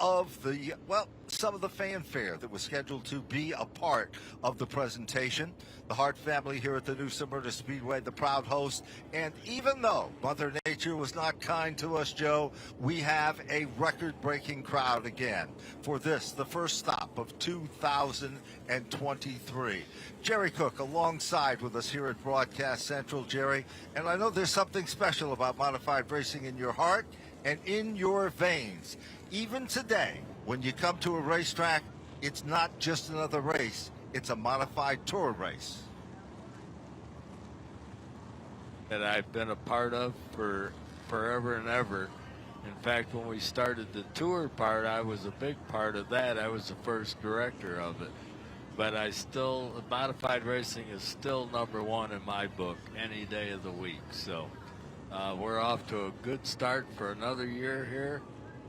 of the, well, some of the fanfare that was scheduled to be a part of the presentation. The Hart family here at the new Smyrna Speedway, the proud host. And even though Mother Nature was not kind to us, Joe, we have a record-breaking crowd again for this, the first stop of 2023. Jerry Cook alongside with us here at Broadcast Central. Jerry, and I know there's something special about modified racing in your heart and in your veins. Even today, when you come to a racetrack, it's not just another race, it's a modified tour race. That I've been a part of for forever and ever. In fact, when we started the tour part, I was a big part of that. I was the first director of it. But modified racing is still #1 in my book any day of the week. So we're off to a good start for another year here.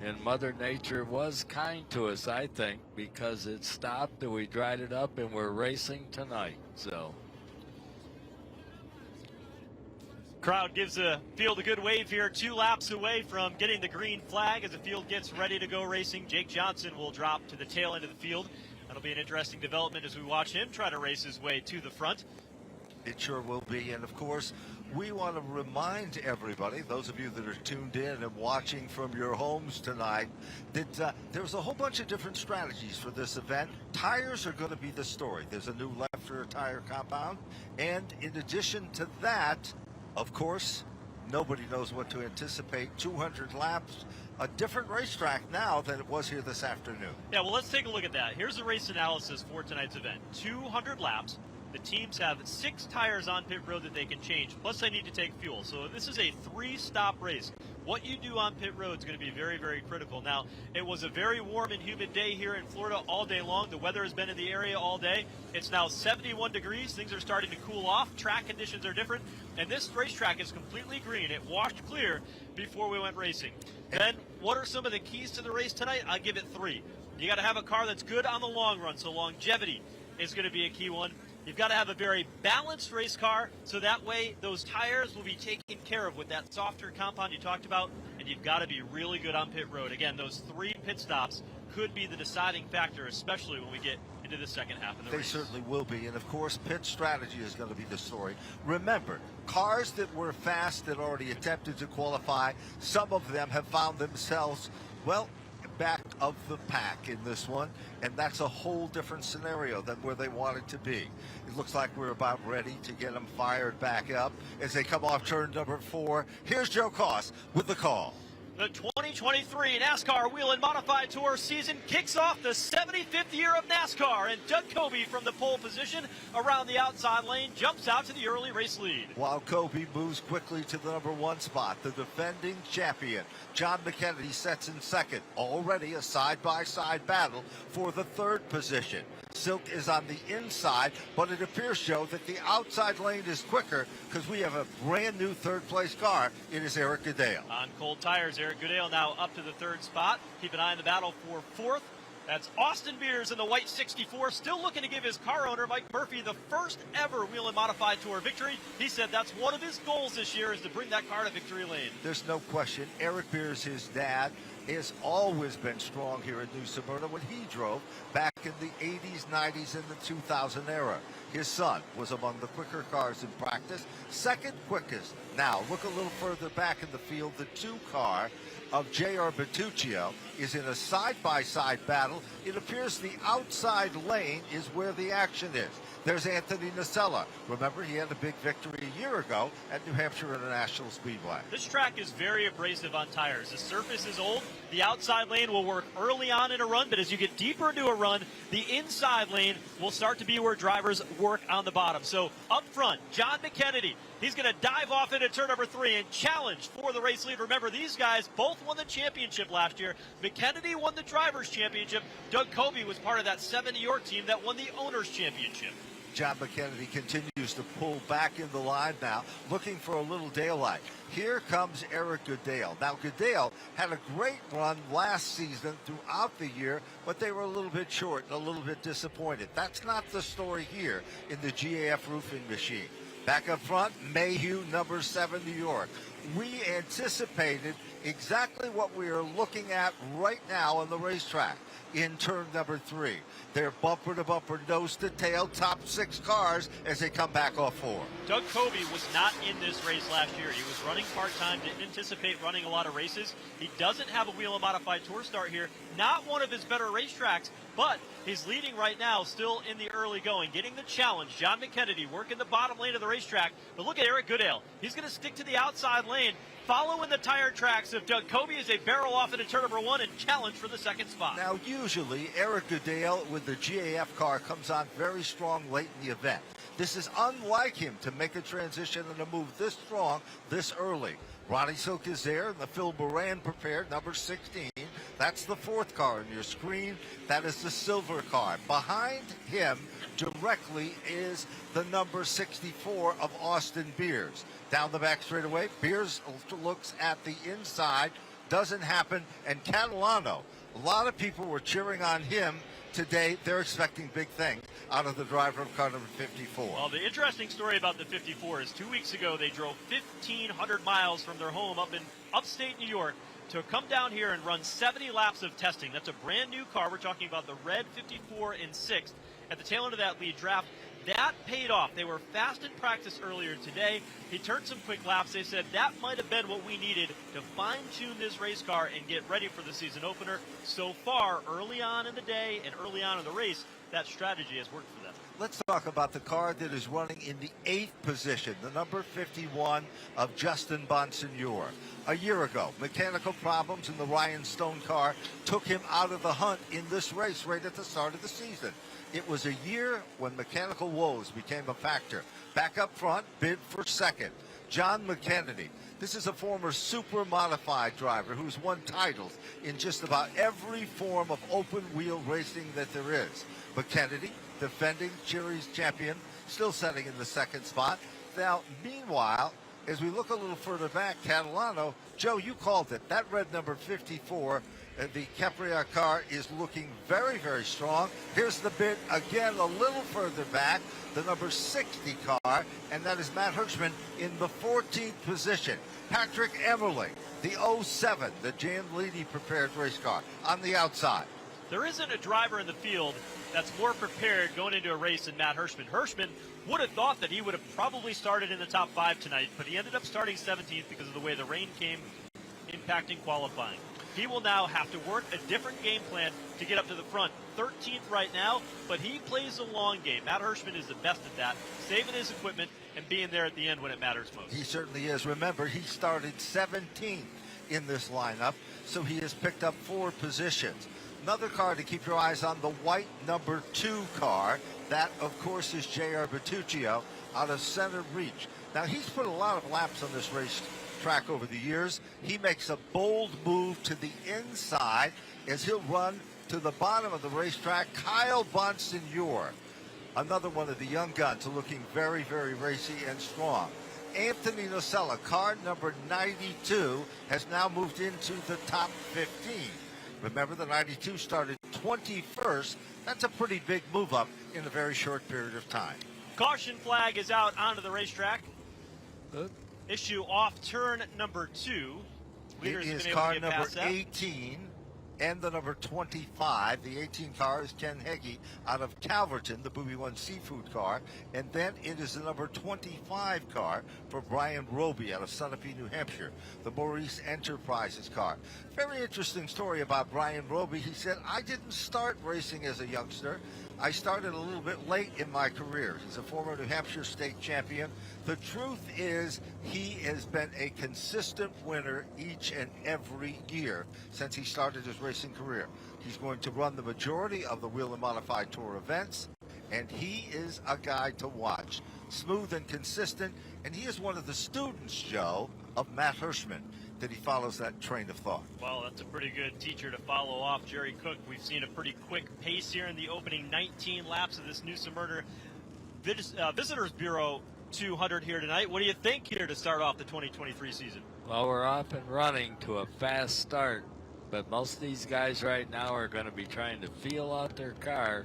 And Mother Nature was kind to us, I think, because it stopped and we dried it up and we're racing tonight. So crowd gives the field a good wave here, 2 laps away from getting the green flag as the field gets ready to go racing. Jake Johnson will drop to the tail end of the field. That'll be an interesting development as we watch him try to race his way to the front. It sure will be. And of course, we want to remind everybody, those of you that are tuned in and watching from your homes tonight, that there's a whole bunch of different strategies for this event. Tires are going to be the story. There's a new left rear tire compound. And in addition to that, of course, nobody knows what to anticipate. 200 laps, a different racetrack now than it was here this afternoon. Yeah, well, let's take a look at that. Here's the race analysis for tonight's event. 200 laps. The teams have 6 tires on pit road that they can change, plus they need to take fuel. So this is a 3-stop race. What you do on pit road is going to be very, very critical. Now, it was a very warm and humid day here in Florida all day long. The weather has been in the area all day. It's now 71 degrees. Things are starting to cool off. Track conditions are different. And this racetrack is completely green. It washed clear before we went racing. Then, what are some of the keys to the race tonight? I'll give it 3. You got to have a car that's good on the long run, so longevity is going to be a key one. You've got to have a very balanced race car, so that way those tires will be taken care of with that softer compound you talked about, and you've got to be really good on pit road. Again, those 3 pit stops could be the deciding factor, especially when we get into the second half of the race. They certainly will be, and of course, pit strategy is going to be the story. Remember, cars that were fast that already attempted to qualify, some of them have found themselves, well, back of the pack in this one, and that's a whole different scenario than where they wanted to be. It looks like we're about ready to get them fired back up as they come off turn number 4. Here's Joe Koss with the call. The 2023 NASCAR Whelen Modified Tour season kicks off the 75th year of NASCAR, and Doug Coby from the pole position around the outside lane jumps out to the early race lead. While Coby moves quickly to the number 1 spot, the defending champion, John McKennedy, sets in second. Already a side-by-side battle for the 3rd position. Silk is on the inside, but it appears, Joe, that the outside lane is quicker because we have a brand new 3rd-place car. It is Eric Goodale. On cold tires, Eric Goodale now up to the 3rd spot. Keep an eye on the battle for 4th. That's Austin Beers in the white 64, still looking to give his car owner, Mike Murphy, the first ever Whelen Modified Tour victory. He said that's one of his goals this year is to bring that car to victory lane. There's no question. Eric Beers, his dad, has always been strong here at New Smyrna when he drove back in the 80s, 90s, and the 2000 era. His son was among the quicker cars in practice, 2nd quickest. Now, look a little further back in the field. The 2 car of J.R. Bertuccio is in a side-by-side battle. It appears the outside lane is where the action is. There's Anthony Nacella. Remember, he had a big victory a year ago at New Hampshire International Speedway. This track is very abrasive on tires. The surface is old. The outside lane will work early on in a run, but as you get deeper into a run, the inside lane will start to be where drivers work on the bottom. So up front, John McKennedy. He's going to dive off into turn number 3 and challenge for the race lead. Remember, these guys both won the championship last year. McKennedy won the Drivers' Championship. Doug Coby was part of that 7 New York team that won the Owners' Championship. John McKennedy continues to pull back in the line now, looking for a little daylight. Here comes Eric Goodale. Now, Goodale had a great run last season throughout the year, but they were a little bit short and a little bit disappointed. That's not the story here in the GAF roofing machine. Back up front, Mayhew, number 7, New York. we anticipated exactly what we are looking at right now on the racetrack in turn number 3. They're bumper to bumper, nose to tail, top 6 cars as they come back off 4. Doug Covey was not in this race last year. He was running part-time, didn't anticipate running a lot of races. He doesn't have a Whelen Modified Tour start here. Not one of his better racetracks, but he's leading right now, still in the early going, getting the challenge. John McKennedy working the bottom lane of the racetrack. But look at Eric Goodale. He's going to stick to the outside lane, following the tire tracks of Doug Covey as they barrel off into turn number 1 and challenge for the second spot. Now, usually, Eric Goodale with the GAF car comes on very strong late in the event. This is unlike him to make a transition and a move this strong this early. Ronnie Silk is there, and the Phil Moran prepared, number 16. That's the 4th car on your screen. That is the silver car. Behind him directly is the number 64 of Austin Beers. Down the back straightaway, Beers looks at the inside. Doesn't happen. And Catalano, a lot of people were cheering on him today. They're expecting big things out of the driver of car number 54. Well, the interesting story about the 54 is 2 weeks ago they drove 1,500 miles from their home up in upstate New York to come down here and run 70 laps of testing. That's a brand new car. We're talking about the red 54 in 6th. At the tail end of that lead draft, that paid off. They were fast in practice earlier today. He turned some quick laps. They said that might have been what we needed to fine-tune this race car and get ready for the season opener. So far, early on in the day and early on in the race, that strategy has worked for them. Let's talk about the car that is running in the 8th position, the number 51 of Justin Bonsignor. A year ago, mechanical problems in the Ryan Stone car took him out of the hunt in this race right at the start of the season. It was a year when mechanical woes became a factor. Back up front, bid for second. John McKennedy. This is a former super modified driver who's won titles in just about every form of open wheel racing that there is. McKennedy, defending series champion, still sitting in the second spot. Now, meanwhile, as we look a little further back, Catalano, Joe, you called it. That red number 54, the Capriat car, is looking very, very strong. Here's the bid again a little further back, the number 60 car, and that is Matt Hirschman in the 14th position. Patrick Emerling, the 07, the Jan Leedy prepared race car, on the outside. There isn't a driver in the field that's more prepared going into a race than Matt Hirschman. Hirschman would have thought that he would have probably started in the top 5 tonight, but he ended up starting 17th because of the way the rain came, impacting qualifying. He will now have to work a different game plan to get up to the front. 13th right now, but he plays a long game. Matt Hirschman is the best at that, saving his equipment and being there at the end when it matters most. He certainly is. Remember, he started 17th in this lineup, so he has picked up 4 positions. Another car to keep your eyes on, the white number 2 car. That, of course, is J.R. Bertuccio out of Center Reach. Now, he's put a lot of laps on this race track over the years. He makes a bold move to the inside as he'll run to the bottom of the racetrack. Kyle Bonsignor, another one of the young guns, looking very, very racy and strong. Anthony Nocella, car number 92, has now moved into the top 15. Remember, the 92 started 21st. That's a pretty big move up in a very short period of time. Caution flag is out onto the racetrack. Issue off turn number 2. It is car number 18 and the number 25. The 18 car is Ken Heggie out of Calverton, the Booby One Seafood car. And then it is the number 25 car for Brian Roby out of Sunapee, New Hampshire, the Maurice Enterprises car. Very interesting story about Brian Roby. He said, I didn't start racing as a youngster. I started a little bit late in my career. He's a former New Hampshire state champion. The truth is, he has been a consistent winner each and every year since he started his racing career. He's going to run the majority of the Whelen Modified Tour events, and he is a guy to watch. Smooth and consistent, and he is one of the students, Joe, of Matt Hirschman, that he follows that train of thought. Well, that's a pretty good teacher to follow off Jerry Cook. We've seen a pretty quick pace here in the opening 19 laps of this new Smyrna Visitors Bureau 200 here tonight. What do you think here to start off the 2023 season? Well, we're off and running to a fast start, but most of these guys right now are going to be trying to feel out their car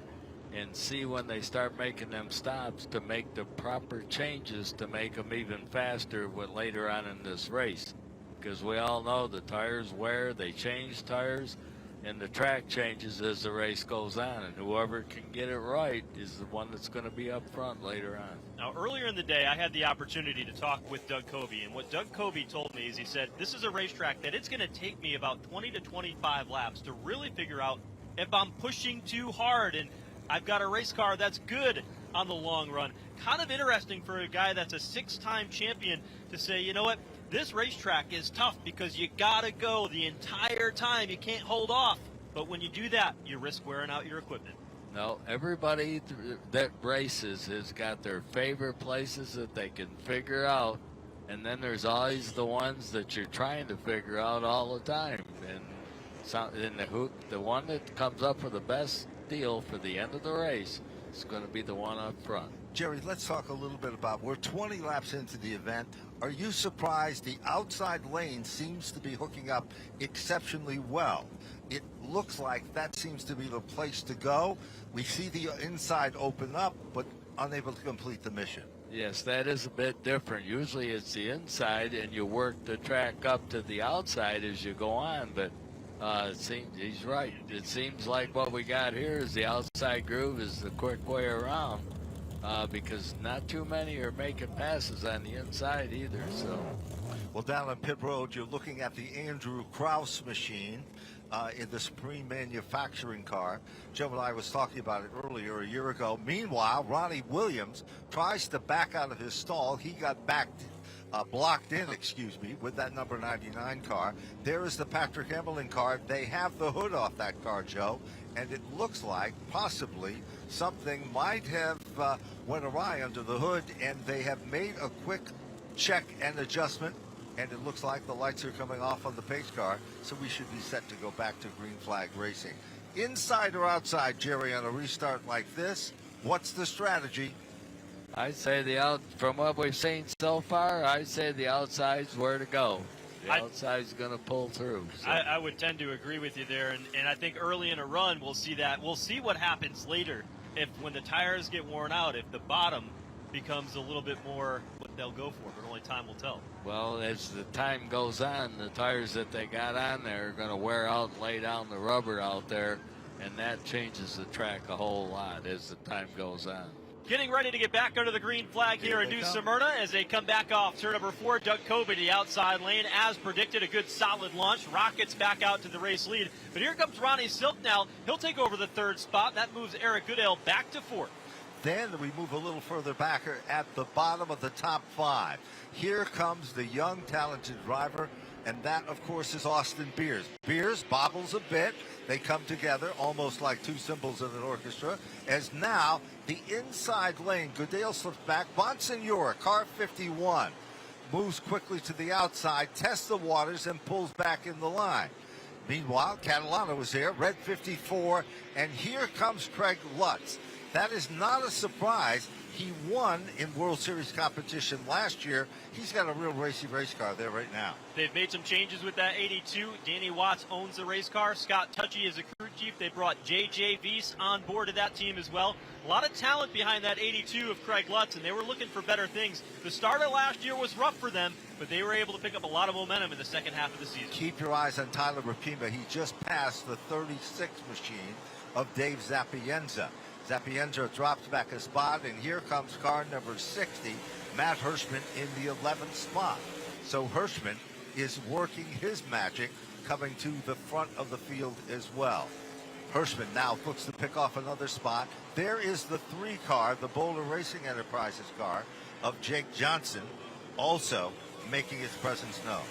and see when they start making them stops to make the proper changes to make them even faster with later on in this race. Because we all know the tires wear, they change tires, and the track changes as the race goes on, and whoever can get it right is the one that's going to be up front later on. Now, earlier in the day, I had the opportunity to talk with Doug Covey, and what Doug Covey told me is he said, this is a racetrack that it's going to take me about 20 to 25 laps to really figure out if I'm pushing too hard, and I've got a race car that's good on the long run. Kind of interesting for a guy that's a 6-time champion to say, you know what, this racetrack is tough because you got to go the entire time. You can't hold off. But when you do that, you risk wearing out your equipment. No, everybody that races has got their favorite places that they can figure out, and then there's always the ones that you're trying to figure out all the time. And the one that comes up with the best deal for the end of the race is going to be the one up front. Jerry, let's talk a little bit about, we're 20 laps into the event. Are you surprised the outside lane seems to be hooking up exceptionally well? It looks like that seems to be the place to go. We see the inside open up, but unable to complete the mission. Yes, that is a bit different. Usually it's the inside, and you work the track up to the outside as you go on, but it seems he's right. It seems like what we got here is the outside groove is the quick way around, because not too many are making passes on the inside either. So, well, down on pit road, you're looking at the Andrew Krause machine in the Supreme Manufacturing car. Joe and I was talking about it earlier a year ago. Meanwhile, Ronnie Williams tries to back out of his stall. He got blocked in, with that number 99 car. There is the Patrick Emmerling car. They have the hood off that car, Joe, and it looks like possibly something might have went awry under the hood, and they have made a quick check and adjustment, and it looks like the lights are coming off on the pace car, so we should be set to go back to green flag racing. Inside or outside, Jerry, on a restart like this, what's the strategy? I'd say from what we've seen so far, I'd say the outside's where to go. The outside's going to pull through. So. I would tend to agree with you there, and I think early in a run we'll see that. We'll see what happens later when the tires get worn out, if the bottom becomes a little bit more what they'll go for, but only time will tell. Well, as the time goes on, the tires that they got on there are going to wear out and lay down the rubber out there, and that changes the track a whole lot as the time goes on. Getting ready to get back under the green flag here in New Smyrna as they come back off turn number 4. Doug Covey, the outside lane, as predicted, a good solid launch. Rockets back out to the race lead. But here comes Ronnie Silk now. He'll take over the 3rd spot. That moves Eric Goodale back to 4th. Then we move a little further back at the bottom of the top 5. Here comes the young, talented driver, and that, of course, is Austin Beers. Beers bobbles a bit. They come together almost like two cymbals in an orchestra, as now the inside lane, Goodale slips back. Bonsignora, car 51, moves quickly to the outside, tests the waters, and pulls back in the line. Meanwhile, Catalano was here, red 54, and here comes Craig Lutz. That is not a surprise. He won in World Series competition last year. He's got a real racy race car there right now. They've made some changes with that 82. Danny Watts owns the race car. Scott Tucci is a crew chief. They brought J.J. Weiss on board to that team as well. A lot of talent behind that 82 of Craig Lutz, and they were looking for better things. The start of last year was rough for them, but they were able to pick up a lot of momentum in the second half of the season. Keep your eyes on Tyler Rapima. He just passed the 36 machine of Dave Zapienza. Zapienza drops back a spot, and here comes car number 60, Matt Hirschman, in the 11th spot. So Hirschman is working his magic, coming to the front of the field as well. Hirschman now looks to pick off another spot. There is the 3 car, the Boulder Racing Enterprises car of Jake Johnson, also making its presence known.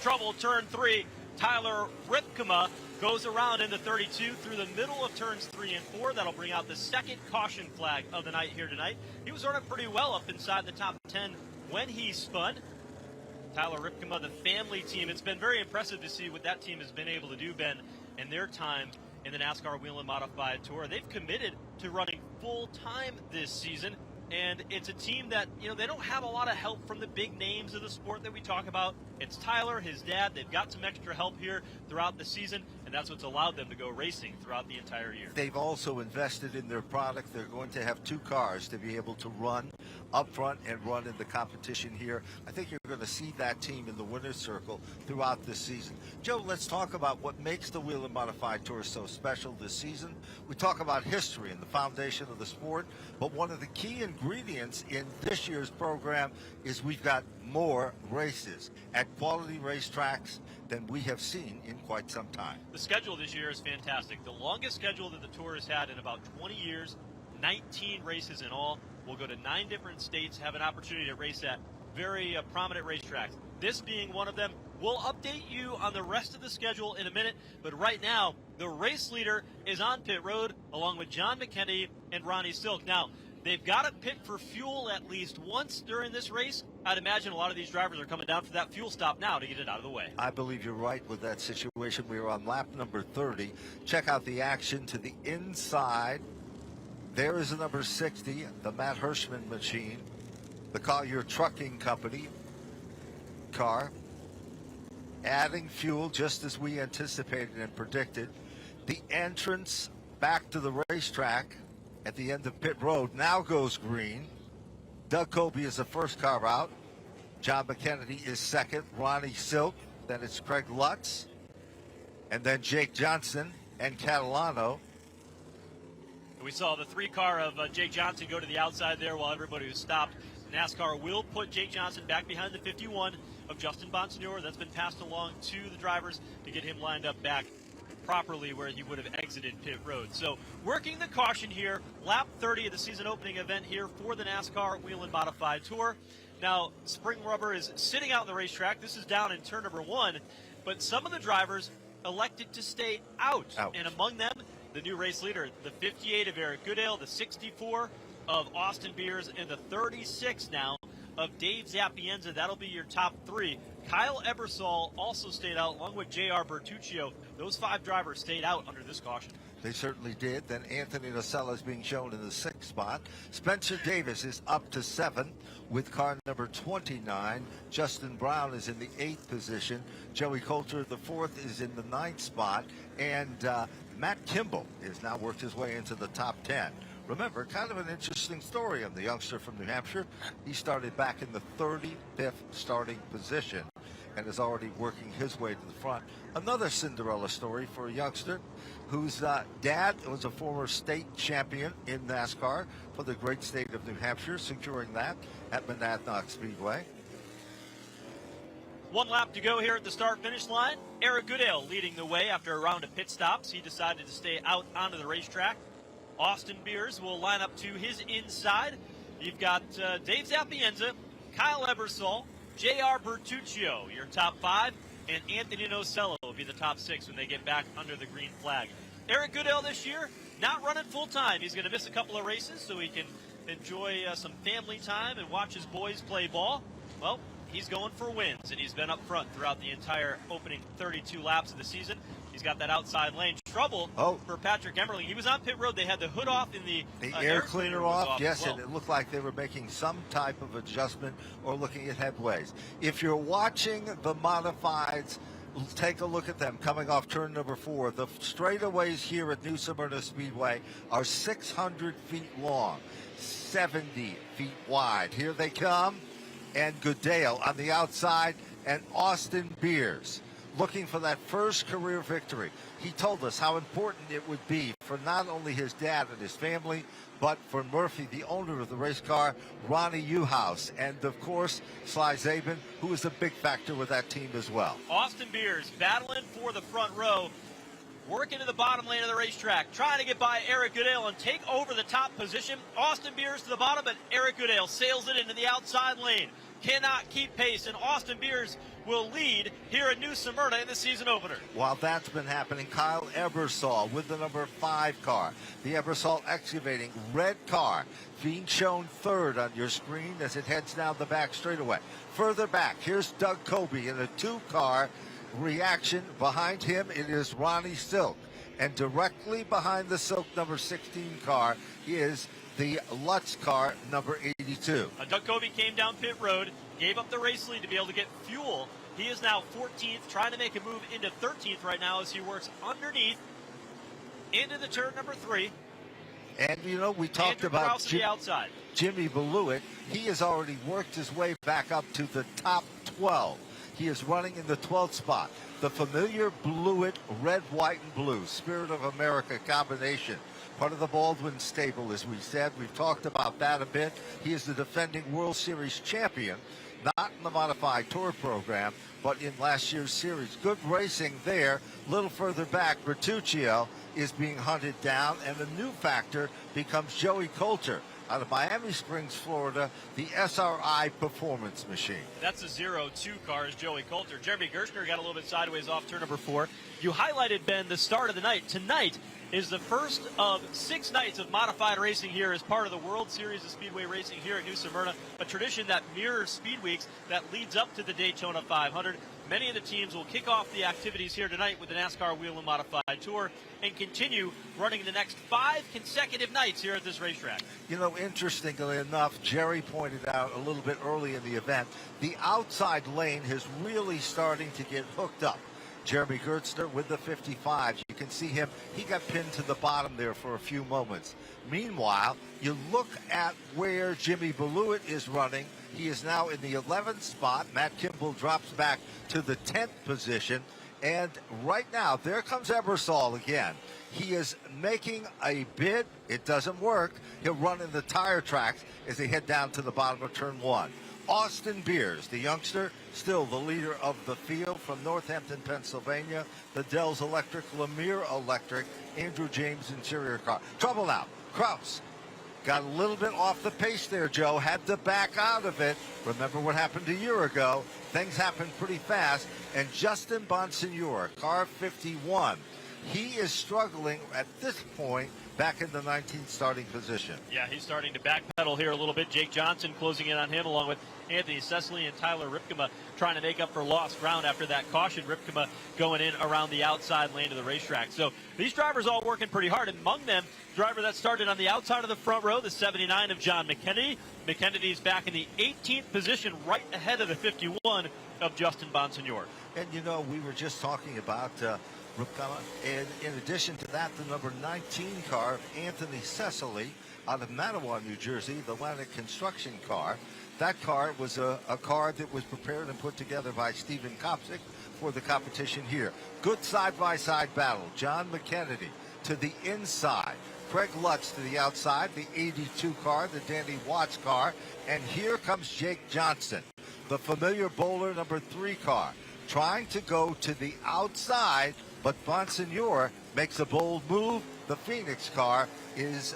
Trouble, turn 3. Tyler Ripkema goes around in the 32 through the middle of turns 3 and 4. That'll bring out the second caution flag of the night here tonight. He was running pretty well up inside the top 10 when he spun. Tyler Ripkema, the family team. It's been very impressive to see what that team has been able to do, Ben, in their time in the NASCAR Whelen Modified Tour. They've committed to running full-time this season, and it's a team that, they don't have a lot of help from the big names of the sport that we talk about. It's Tyler, his dad. They've got some extra help here throughout the season, and that's what's allowed them to go racing throughout the entire year. They've also invested in their product. They're going to have 2 cars to be able to run up front and run in the competition here. I think you're going to see that team in the winner's circle throughout this season. Joe, let's talk about what makes the Whelen Modified Tour so special this season. We talk about history and the foundation of the sport, but one of the key ingredients in this year's program is we've got more races at quality racetracks than we have seen in quite some time. The schedule this year is fantastic. The longest schedule that the Tour has had in about 20 years, 19 races in all. We'll go to 9 different states, have an opportunity to race at very prominent racetracks. This being one of them. We'll update you on the rest of the schedule in a minute, but right now, the race leader is on pit road along with John McKennedy and Ronnie Silk. Now, they've got to pit for fuel at least once during this race. I'd imagine a lot of these drivers are coming down for that fuel stop now to get it out of the way. I believe you're right with that situation. We are on lap number 30. Check out the action to the inside. There is the number 60, the Matt Hirschman machine, the Collier Trucking Company car, adding fuel just as we anticipated and predicted. The entrance back to the racetrack at the end of pit road now goes green. Doug Colby is the first car out. John McKennedy is second. Ronnie Silk. Then it's Craig Lutz. And then Jake Johnson and Catalano. We saw the 3-car of Jake Johnson go to the outside there while everybody was stopped. NASCAR will put Jake Johnson back behind the 51 of Justin Bonsignore. That's been passed along to the drivers to get him lined up back properly where he would have exited pit road. So working the caution here, lap 30 of the season opening event here for the NASCAR Whelen Modified Tour. Now, spring rubber is sitting out on the racetrack. This is down in turn number 1, but some of the drivers elected to stay out. And among them, the new race leader, the 58 of Eric Goodale, the 64 of Austin Beers, and the 36 now of Dave Zapienza. That'll be your top 3. Kyle Ebersol also stayed out, along with J.R. Bertuccio. Those 5 drivers stayed out under this caution. They certainly did. Then Anthony Nocella is being shown in the 6th spot. Spencer Davis is up to 7 with car number 29. Justin Brown is in the 8th position. Joey Coulter, the 4th, is in the 9th spot. And Matt Kimball has now worked his way into the top 10. Remember, kind of an interesting story on the youngster from New Hampshire. He started back in the 35th starting position and is already working his way to the front. Another Cinderella story for a youngster whose dad was a former state champion in NASCAR for the great state of New Hampshire, securing that at Monadnock Speedway. 1 lap to go here at the start-finish line. Eric Goodale leading the way after a round of pit stops. He decided to stay out onto the racetrack. Austin Beers will line up to his inside. You've got Dave Zapienza, Kyle Ebersol, J.R. Bertuccio, your top 5, and Anthony Nocella will be the top 6 when they get back under the green flag. Eric Goodale this year, not running full-time. He's going to miss a couple of races so he can enjoy some family time and watch his boys play ball. Well, he's going for wins, and he's been up front throughout the entire opening 32 laps of the season. He's got that outside lane. Trouble for Patrick Emmerling. He was on pit road. They had the hood off in the air cleaner off. Yes, and it looked like they were making some type of adjustment or looking at headways. If you're watching the modifieds, take a look at them coming off turn number 4. The straightaways here at New Smyrna Speedway are 600 feet long, 70 feet wide. Here they come, and Goodale on the outside, and Austin Beers looking for that first career victory. He told us how important it would be for not only his dad and his family, but for Murphy, the owner of the race car, Ronnie Uhouse, and of course, Sly Zabin, who is a big factor with that team as well. Austin Beers battling for the front row, working to the bottom lane of the racetrack, trying to get by Eric Goodale and take over the top position. Austin Beers to the bottom, but Eric Goodale sails it into the outside lane. Cannot keep pace, and Austin Beers will lead here at New Smyrna in the season opener. While that's been happening, Kyle Ebersol with the number 5 car. The Ebersol Excavating red car being shown 3rd on your screen as it heads down the back straightaway. Further back, here's Doug Colby in a 2-car reaction. Behind him, it is Ronnie Silk. And directly behind the Silk number 16 car is the Lutz car, number 82. Doug Colby came down pit road, gave up the race lead to be able to get fuel He is now 14th, trying to make a move into 13th right now as he works underneath into the turn number 3. And, you know, we talked Andrew about Krause to the outside. Jimmy Beluit. He has already worked his way back up to the top 12. He is running in the 12th spot. The familiar Beluit red, white, and blue Spirit of America combination. Part of the Baldwin stable, as we said. We've talked about that a bit. He is the defending World Series champion, not in the Modified Tour program, but in last year's series. Good racing there. A little further back, Bertuccio is being hunted down, and the new factor becomes Joey Coulter out of Miami Springs, Florida, the SRI Performance Machine. That's a 0-2 car, is Joey Coulter. Jeremy Gershner got a little bit sideways off turn number 4. You highlighted, Ben, the start of the night. Tonight is the first of 6 nights of modified racing here as part of the World Series of Speedway Racing here at New Smyrna, a tradition that mirrors Speed Weeks that leads up to the Daytona 500. Many of the teams will kick off the activities here tonight with the NASCAR Whelen Modified Tour and continue running the next 5 consecutive nights here at this racetrack. You know, interestingly enough, Jerry pointed out a little bit early in the event, the outside lane is really starting to get hooked up. Jeremy Gertzner with the 55. You can see him. He got pinned to the bottom there for a few moments. Meanwhile, you look at where Jimmy Beluit is running. He is now in the 11th spot. Matt Kimball drops back to the 10th position. And right now, there comes Ebersol again. He is making a bid. It doesn't work. He'll run in the tire tracks as they head down to the bottom of turn 1. Austin Beers, the youngster, still the leader of the field from Northampton, Pennsylvania. The Dells Electric, Lemire Electric, Andrew James interior car. Trouble now. Krause got a little bit off the pace there, Joe. Had to back out of it. Remember what happened a year ago. Things happened pretty fast. And Justin Bonsignor, car 51. He is struggling at this point back in the 19th starting position. Yeah, he's starting to backpedal here a little bit. Jake Johnson closing in on him along with Anthony Cecily and Tyler Ripkema trying to make up for lost ground after that caution. Ripkema going in around the outside lane of the racetrack. So these drivers all working pretty hard. Among them, driver that started on the outside of the front row, the 79 of John McKennedy. McKennedy's back in the 18th position, right ahead of the 51 of Justin Bonsignor. And, you know, we were just talking about Ripkema. And in addition to that, the number 19 car of Anthony Cecily out of Mattawa, New Jersey, the Atlantic Construction car. That car was a car that was prepared and put together by Stephen Kopsick for the competition here. Good side-by-side battle. John McKennedy to the inside. Craig Lutz to the outside, the 82 car, the Danny Watts car. And here comes Jake Johnson, the familiar bowler number 3 car, trying to go to the outside, but Bonsignor makes a bold move. The Phoenix car is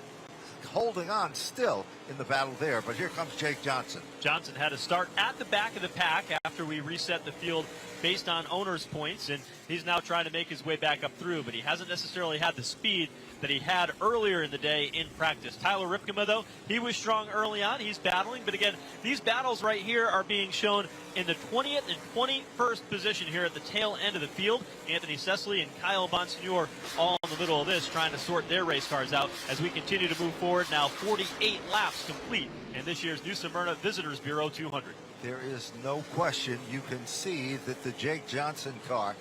holding on still in the battle there, but here comes Jake Johnson. Johnson had to start at the back of the pack after we reset the field based on owners' points, and he's now trying to make his way back up through, but he hasn't necessarily had the speed that he had earlier in the day in practice. Tyler Ripkema, though, he was strong early on. He's battling, but again, these battles right here are being shown in the 20th and 21st position here at the tail end of the field. Anthony Cecily and Kyle Bonsignor all in the middle of this, trying to sort their race cars out as we continue to move forward. Now 48 laps complete in this year's New Smyrna Visitors Bureau 200. There is no question. You can see that the Jake Johnson car,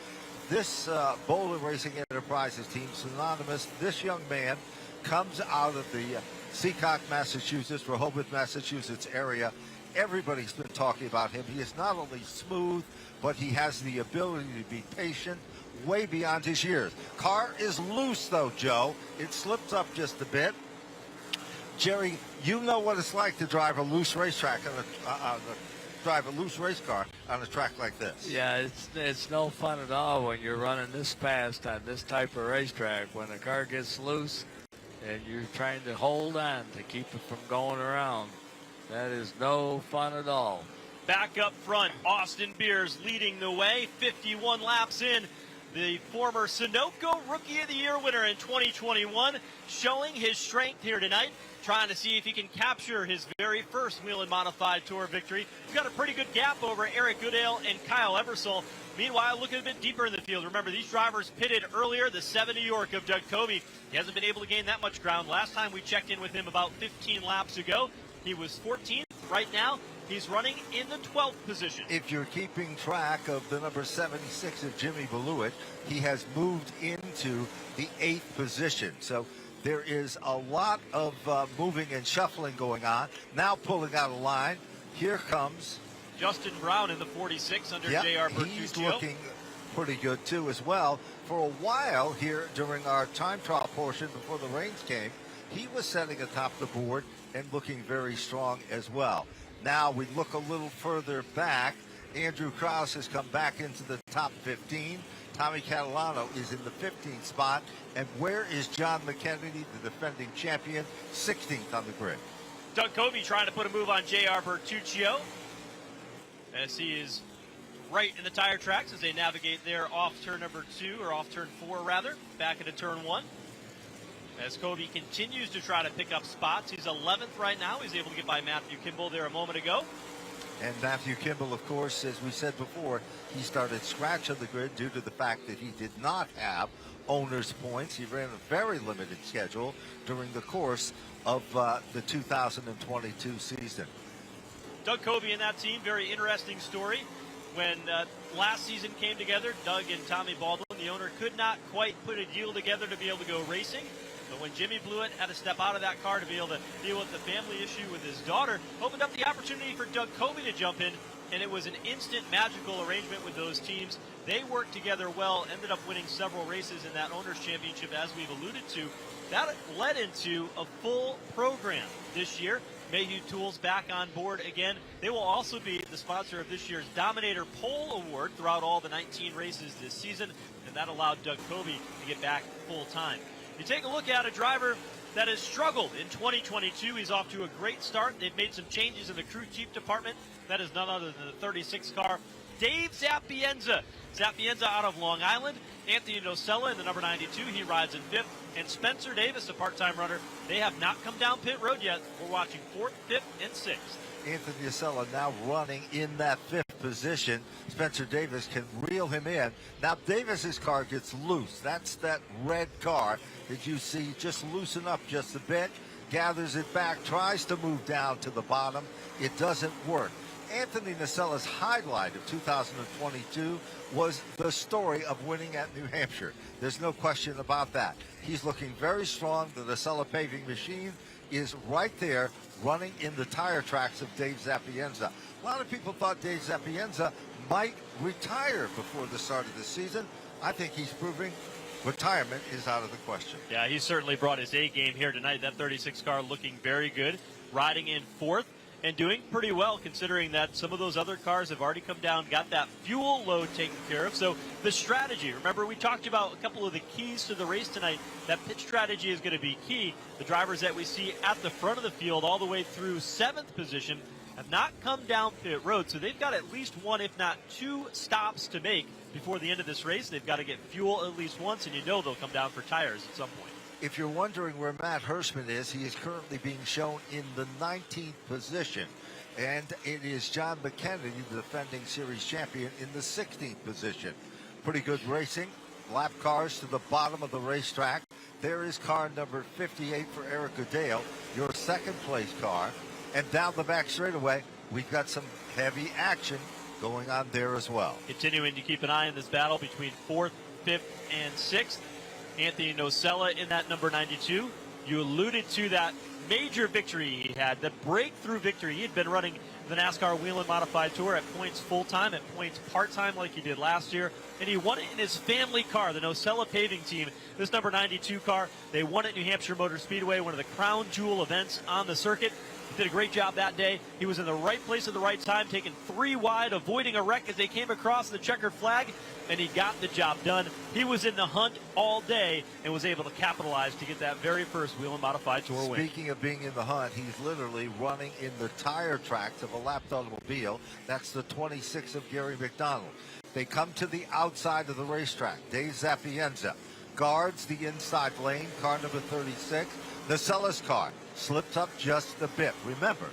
this Bowler Racing Enterprises team, synonymous, this young man comes out of the Seacock, Massachusetts, Rehoboth, Massachusetts area. Everybody's been talking about him. He is not only smooth, but he has the ability to be patient way beyond his years. Car is loose, though, Joe. It slips up just a bit. Jerry, you know what it's like to drive a loose racetrack drive a loose race car on a track like this. Yeah, it's no fun at all when you're running this fast on this type of racetrack. When the car gets loose and you're trying to hold on to keep it from going around, that is no fun at all. Back up front, Austin Beers leading the way, 51 laps in. The former Sunoco Rookie of the Year winner in 2021, showing his strength here tonight, trying to see if he can capture his very first Whelen Modified Tour victory. He's got a pretty good gap over Eric Goodale and Kyle Ebersol. Meanwhile, looking a bit deeper in the field. Remember, these drivers pitted earlier. The 7 New York of Doug Covey. He hasn't been able to gain that much ground. Last time we checked in with him about 15 laps ago, he was 14th. Right now, He's running in the 12th position. If you're keeping track of the number 76 of Jimmy Blewett, he has moved into the 8th position. So there is a lot of moving and shuffling going on. Now pulling out a line. Here comes Justin Brown in the 46 under J.R. Bertuccio. He's looking pretty good too as well. For a while here during our time trial portion before the rains came, he was setting atop the board and looking very strong as well. Now we look a little further back. Andrew Krause has come back into the top 15. Tommy Catalano is in the 15th spot. And where is John McKennedy, the defending champion, 16th on the grid? Doug Covey trying to put a move on J.R. Bertuccio as he is right in the tire tracks as they navigate there off turn number 2, or off turn 4 rather, back into turn 1. As Covey continues to try to pick up spots. He's 11th right now. He's able to get by Matthew Kimball there a moment ago. And Matthew Kimball, of course, as we said before, he started scratch on the grid due to the fact that he did not have owner's points. He ran a very limited schedule during the course of the 2022 season. Doug Covey and that team, very interesting story. When last season came together, Doug and Tommy Baldwin, the owner, could not quite put a deal together to be able to go racing. But when Jimmy Blewett had to step out of that car to be able to deal with the family issue with his daughter, opened up the opportunity for Doug Covey to jump in, and it was an instant magical arrangement with those teams. They worked together well, ended up winning several races in that Owners' Championship, as we've alluded to. That led into a full program this year. Mayhew Tools back on board again. They will also be the sponsor of this year's Dominator Pole Award throughout all the 19 races this season, and that allowed Doug Covey to get back full time. You take a look at a driver that has struggled in 2022. He's off to a great start. They've made some changes in the crew chief department. That is none other than the 36 car, Dave Zapienza. Zapienza out of Long Island. Anthony Nocella in the number 92. He rides in 5th. And Spencer Davis, a part-time runner. They have not come down pit road yet. We're watching 4th, 5th, and 6th. Anthony Nocella now running in that 5th position. Spencer Davis can reel him in. Now Davis's car gets loose. That's that red car that you see just loosen up just a bit, gathers it back, tries to move down to the bottom. It doesn't work. Anthony Nocella's highlight of 2022 was the story of winning at New Hampshire. There's no question about that. He's looking very strong. The Nocella paving machine is right there running in the tire tracks of Dave Zapienza. A lot of people thought Dave Zapienza might retire before the start of the season. I think he's proving retirement is out of the question. Yeah, he certainly brought his A game here tonight. That 36 car looking very good, riding in 4th. And doing pretty well considering that some of those other cars have already come down, got that fuel load taken care of. So the strategy, remember we talked about a couple of the keys to the race tonight. That pit strategy is going to be key. The drivers that we see at the front of the field all the way through 7th position have not come down pit road. So they've got at least 1, if not 2 stops to make before the end of this race. They've got to get fuel at least once, and you know they'll come down for tires at some point. If you're wondering where Matt Hirschman is, he is currently being shown in the 19th position. And it is John McKennedy, the defending series champion, in the 16th position. Pretty good racing. Lap cars to the bottom of the racetrack. There is car number 58 for Erica Dale, your second place car. And down the back straightaway, we've got some heavy action going on there as well. Continuing to keep an eye on this battle between 4th, 5th, and 6th. Anthony Nocella in that number 92. You alluded to that major victory he had, the breakthrough victory. He had been running the NASCAR Whelen Modified Tour at points full-time, at points part-time like he did last year, and he won it in his family car, the Nocella paving team. This number 92 car, they won at New Hampshire Motor Speedway, one of the crown jewel events on the circuit. He did a great job that day. He was in the right place at the right time, taking 3 wide, avoiding a wreck as they came across the checkered flag, and he got the job done. He was in the hunt all day and was able to capitalize to get that very first Whelen Modified Tour win. Speaking of being in the hunt, he's literally running in the tire tracks of a lapped automobile. That's the 26 of Gary McDonald. They come to the outside of the racetrack. Dave Zapienza guards the inside lane, car number 36. Nocella's car slipped up just a bit. Remember,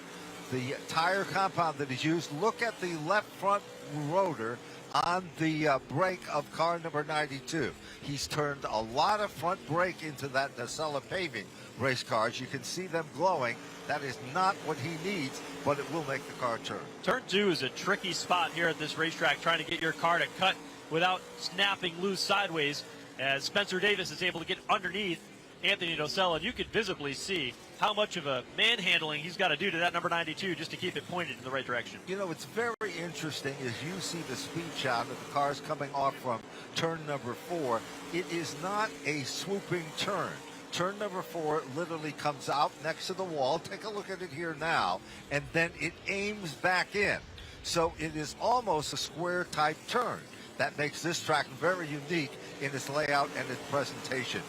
the tire compound that is used, look at the left front rotor on the brake of car number 92. He's turned a lot of front brake into that Nacella paving race cars. You can see them glowing. That is not what he needs, but it will make the car turn. Turn 2 is a tricky spot here at this racetrack, trying to get your car to cut without snapping loose sideways, as Spencer Davis is able to get underneath Anthony Nocella, and you can visibly see how much of a manhandling he's got to do to that number 92 just to keep it pointed in the right direction. You know, it's very interesting as you see the speed shot of the cars coming off from turn number 4. It is not a swooping turn. Turn number 4 literally comes out next to the wall. Take a look at it here now, and then it aims back in. So it is almost a square type turn. That makes this track very unique in its layout and its presentation.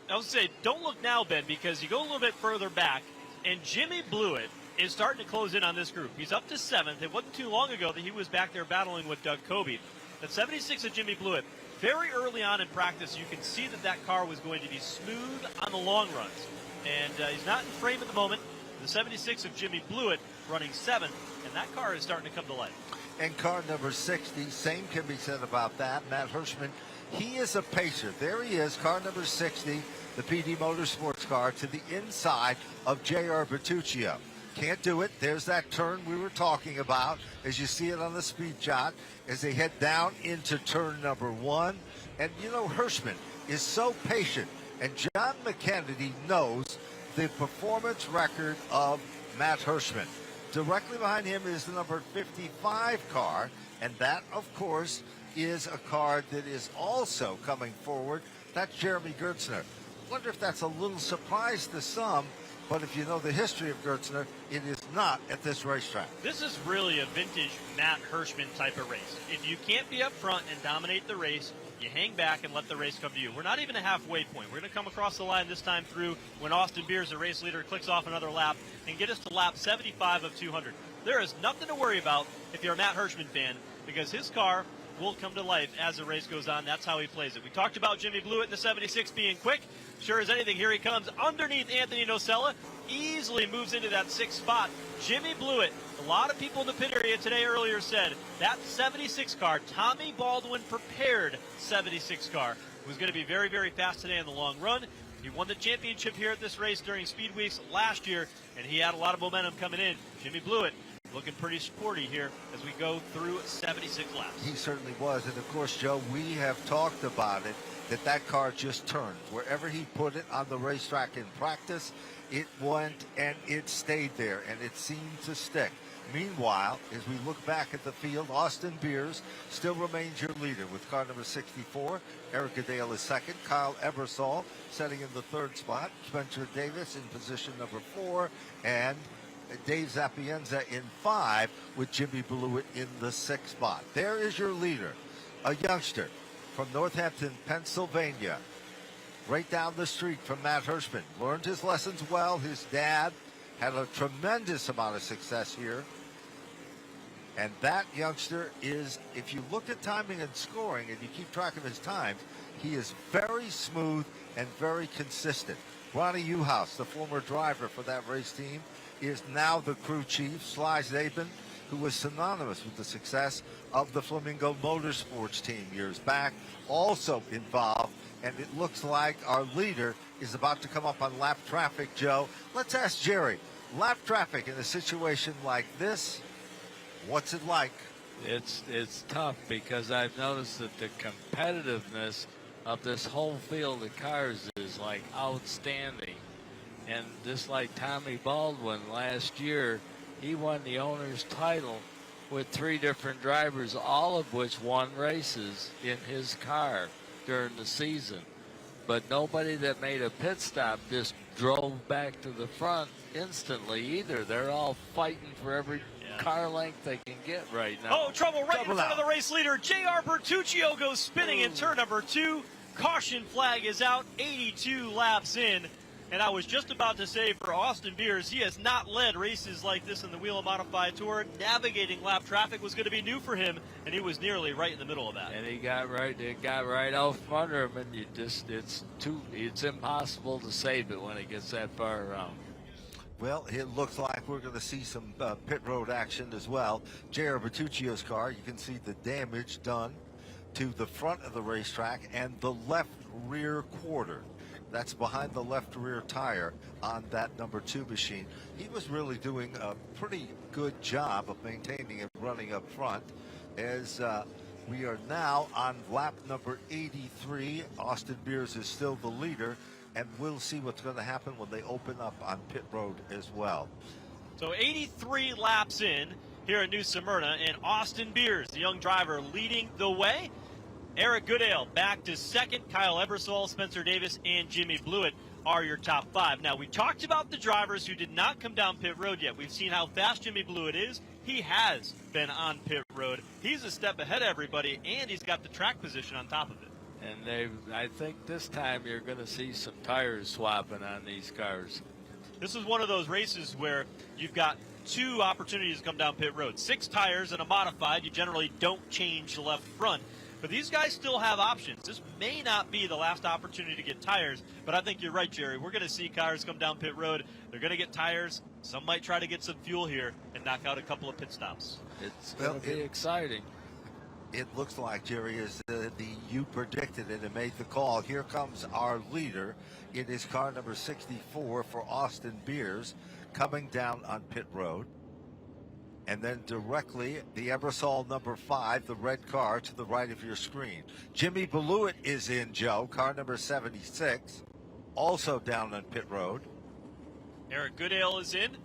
I would say, don't look now, Ben, because you go a little bit further back, and Jimmy Blewett is starting to close in on this group. He's up to 7th. It wasn't too long ago that he was back there battling with Doug Coby. At 76 of Jimmy Blewett, very early on in practice, you can see that that car was going to be smooth on the long runs. And he's not in frame at the moment. The 76 of Jimmy Blewett running 7th, and that car is starting to come to life. And car number 60, same can be said about that. Matt Hirschman, he is a pacer. There he is, car number 60, the PD Motorsports car, to the inside of J.R. Bertuccio. Can't do it. There's that turn we were talking about, as you see it on the speed shot, as they head down into turn number 1. And, you know, Hirschman is so patient. And John McKennedy knows the performance record of Matt Hirschman. Directly behind him is the number 55 car, and that, of course, is a car that is also coming forward. That's Jeremy Gertzner. Wonder if that's a little surprise to some, but if you know the history of Gertzner, it is not at this racetrack. This is really a vintage Matt Hirschman type of race. If you can't be up front and dominate the race, you hang back and let the race come to you. We're not even a halfway point. We're going to come across the line this time through when Austin Beers, the race leader, clicks off another lap and get us to lap 75 of 200. There is nothing to worry about if you're a Matt Hirschman fan, because his car will come to life as the race goes on. That's how he plays it. We talked about Jimmy Blewett in the 76 being quick. Sure as anything, here he comes underneath Anthony Nocella. Easily moves into that 6th spot. Jimmy Blewett, a lot of people in the pit area today earlier said that 76 car, Tommy Baldwin prepared 76 car, was going to be very, very fast today in the long run. He won the championship here at this race during Speed Weeks last year, and he had a lot of momentum coming in. Jimmy Blewett looking pretty sporty here as we go through 76 laps. He certainly was. And, of course, Joe, we have talked about it, that car just turned. Wherever he put it on the racetrack in practice, it went and it stayed there, and it seemed to stick. Meanwhile, as we look back at the field, Austin Beers still remains your leader with car number 64. Eric Adale is 2nd. Kyle Ebersol setting in the 3rd spot. Spencer Davis in position number 4. And Dave Zapienza in 5 with Jimmy Blewett in the 6th spot. There is your leader, a youngster from Northampton, Pennsylvania, right down the street from Matt Hirschman. Learned his lessons well. His dad had a tremendous amount of success here. And that youngster is, if you look at timing and scoring and you keep track of his times, he is very smooth and very consistent. Ronnie Uhouse, the former driver for that race team, is now the crew chief. Sly Zabin, who was synonymous with the success of the Flamingo Motorsports team years back, also involved. And it looks like our leader is about to come up on lap traffic, Joe. Let's ask Jerry. Lap traffic in a situation like this, what's it like? It's tough, because I've noticed that the competitiveness of this whole field of cars is like outstanding. And just like Tommy Baldwin last year, he won the owner's title with 3 different drivers, all of which won races in his car during the season. But nobody that made a pit stop just drove back to the front instantly either. They're all fighting for every car length they can get right now. Oh, trouble right in front of the race leader. J.R. Bertuccio goes spinning in turn number 2. Caution flag is out, 82 laps in. And I was just about to say, for Austin Beers, he has not led races like this in the Whelen Modified Tour. Navigating lap traffic was going to be new for him, and he was nearly right in the middle of that. And it got right out from under him, and it's impossible to save it when it gets that far around. Well, it looks like we're going to see some pit road action as well. J.R. Bertuccio's car, you can see the damage done to the front of the racetrack and the left rear quarter. That's behind the left rear tire on that number 2 machine. He was really doing a pretty good job of maintaining and running up front. As we are now on lap number 83, Austin Beers is still the leader, and we'll see what's going to happen when they open up on pit road as well. So 83 laps in here at New Smyrna, and Austin Beers, the young driver, leading the way. Eric Goodale back to second. Kyle Ebersol, Spencer Davis, and Jimmy Blewett are your top 5. Now, we talked about the drivers who did not come down pit road yet. We've seen how fast Jimmy Blewett is. He has been on pit road. He's a step ahead of everybody, and he's got the track position on top of it. And I think this time you're going to see some tires swapping on these cars. This is one of those races where you've got 2 opportunities to come down pit road. 6 tires and a modified. You generally don't change the left front. But these guys still have options. This may not be the last opportunity to get tires, but I think you're right, Jerry. We're going to see cars come down pit road. They're going to get tires. Some might try to get some fuel here and knock out a couple of pit stops. It's going to be exciting. It looks like, Jerry, is you predicted it and made the call. Here comes our leader. It is car number 64 for Austin Beers coming down on pit road. And then directly, the Ebersol number 5, the red car to the right of your screen. Jimmy Blewett is in, Joe, car number 76, also down on pit road. Eric Goodale is in.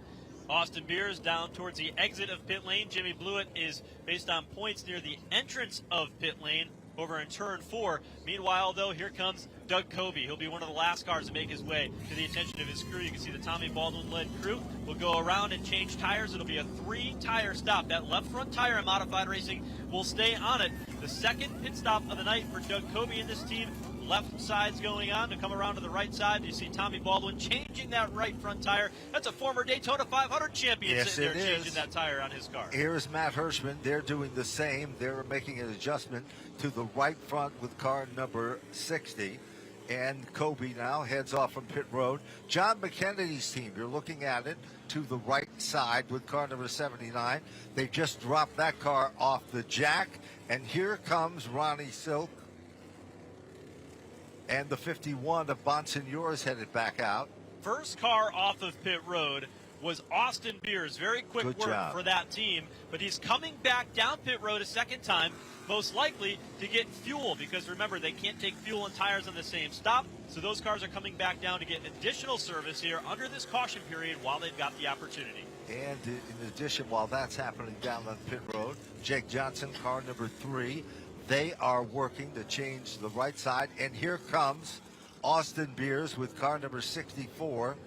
Austin Beers down towards the exit of pit lane. Jimmy Blewett is based on points near the entrance of pit lane over in turn 4. Meanwhile, though, here comes Doug Covey. He'll be one of the last cars to make his way to the attention of his crew. You can see the Tommy Baldwin-led crew will go around and change tires. It'll be a 3-tire stop. That left front tire in Modified Racing will stay on it. The second pit stop of the night for Doug Covey and this team. Left side's going on to come around to the right side. You see Tommy Baldwin changing that right front tire. That's a former Daytona 500 champion sitting there changing that tire on his car. Here's Matt Hirschman. They're doing the same. They're making an adjustment to the right front with car number 60. And Kobe now heads off from pit road. John McKennedy's team, you're looking at it, to the right side with car number 79. They just dropped that car off the jack. And here comes Ronnie Silk. And the 51 of Bonsignore's headed back out. First car off of pit road was Austin Beers. Very quick Good work job for that team. But he's coming back down pit road a second time, most likely to get fuel. Because remember, they can't take fuel and tires on the same stop. So those cars are coming back down to get additional service here under this caution period while they've got the opportunity. And in addition, while that's happening down on pit road, Jake Johnson, car number 3, they are working to change the right side. And here comes Austin Beers with car number 64.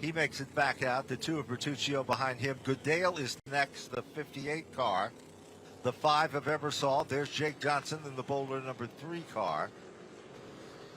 He makes it back out. The 2 of Bertuccio behind him. Goodale is next, the 58 car. The 5 of Ebersol. There's Jake Johnson in the Boulder number 3 car.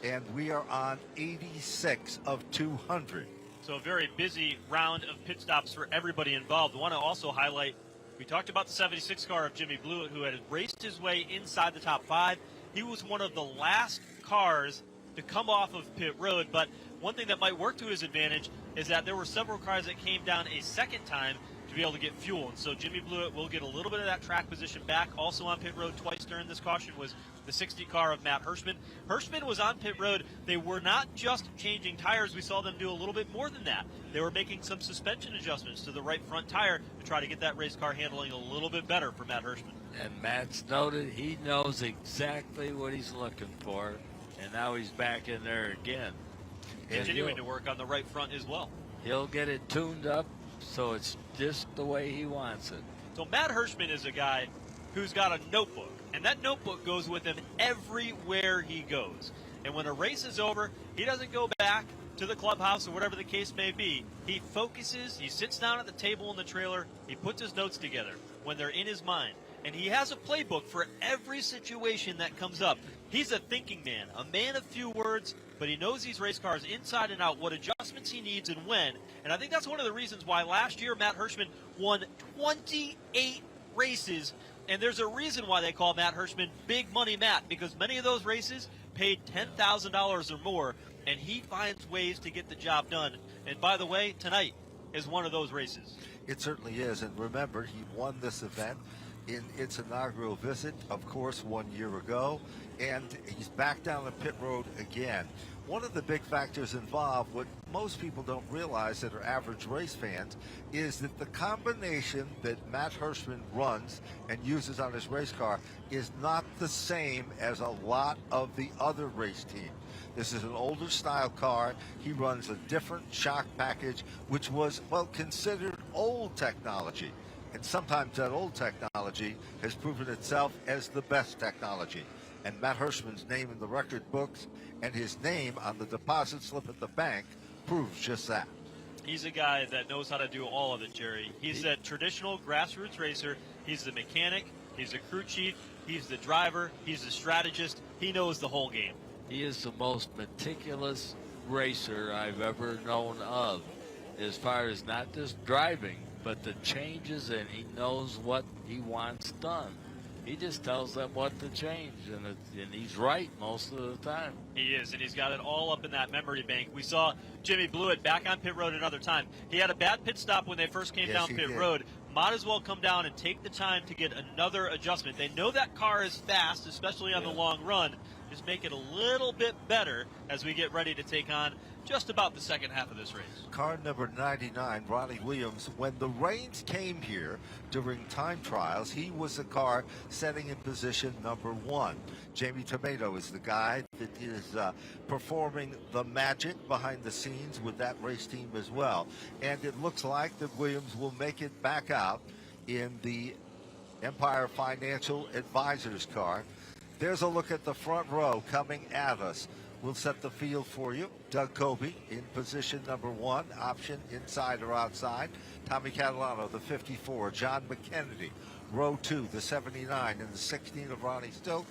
And we are on 86 of 200. So a very busy round of pit stops for everybody involved. I want to also highlight, we talked about the 76 car of Jimmy Blewett, who had raced his way inside the top 5. He was one of the last cars to come off of pit road, but one thing that might work to his advantage is that there were several cars that came down a second time to be able to get fuel. And so Jimmy Blewett will get a little bit of that track position back. Also on pit road twice during this caution was the 60 car of Matt Hirschman. Hirschman was on pit road. They were not just changing tires. We saw them do a little bit more than that. They were making some suspension adjustments to the right front tire to try to get that race car handling a little bit better for Matt Hirschman. And Matt's noted he knows exactly what he's looking for, and now he's back in there again. Continuing to work on the right front as well. He'll get it tuned up so it's just the way he wants it. So Matt Hirschman is a guy who's got a notebook, and that notebook goes with him everywhere he goes. And when a race is over, he doesn't go back to the clubhouse or whatever the case may be. He focuses, he sits down at the table in the trailer, he puts his notes together when they're in his mind. And he has a playbook for every situation that comes up. He's a thinking man, a man of few words, but he knows these race cars inside and out, what adjustments he needs and when. And I think that's one of the reasons why last year Matt Hirschman won 28 races. And there's a reason why they call Matt Hirschman Big Money Matt, because many of those races paid $10,000 or more, and he finds ways to get the job done. And by the way, tonight is one of those races. It certainly is. And remember, he won this event in its inaugural visit, of course, 1 year ago. And he's back down the pit road again. One of the big factors involved, what most people don't realize that are average race fans, is that the combination that Matt Hirschman runs and uses on his race car is not the same as a lot of the other race teams. This is an older style car. He runs a different shock package, which was, well, considered old technology. And sometimes that old technology has proven itself as the best technology. And Matt Hirschman's name in the record books and his name on the deposit slip at the bank proves just that. He's a guy that knows how to do all of it, Jerry. He's that traditional grassroots racer. He's the mechanic. He's the crew chief. He's the driver. He's the strategist. He knows the whole game. He is the most meticulous racer I've ever known of, as far as not just driving, but the changes, and he knows what he wants done. He just tells them what to change, and he's right most of the time. He is, and he's got it all up in that memory bank. We saw Jimmy Blewett back on pit road another time. He had a bad pit stop when they first came down pit road. Might as well come down and take the time to get another adjustment. They know that car is fast, especially on the long run. Just make it a little bit better as we get ready to take on just about the second half of this race. Car number 99, Ronnie Williams, when the rains came here during time trials, he was the car setting in position number 1. Jamie Tomato is the guy that is performing the magic behind the scenes with that race team as well. And it looks like that Williams will make it back out in the Empire Financial Advisors car. There's a look at the front row coming at us. We'll set the field for you. Doug Kobe in position number 1, option inside or outside. Tommy Catalano, the 54. John McKennedy, row 2, the 79 and the 16 of Ronnie Silk.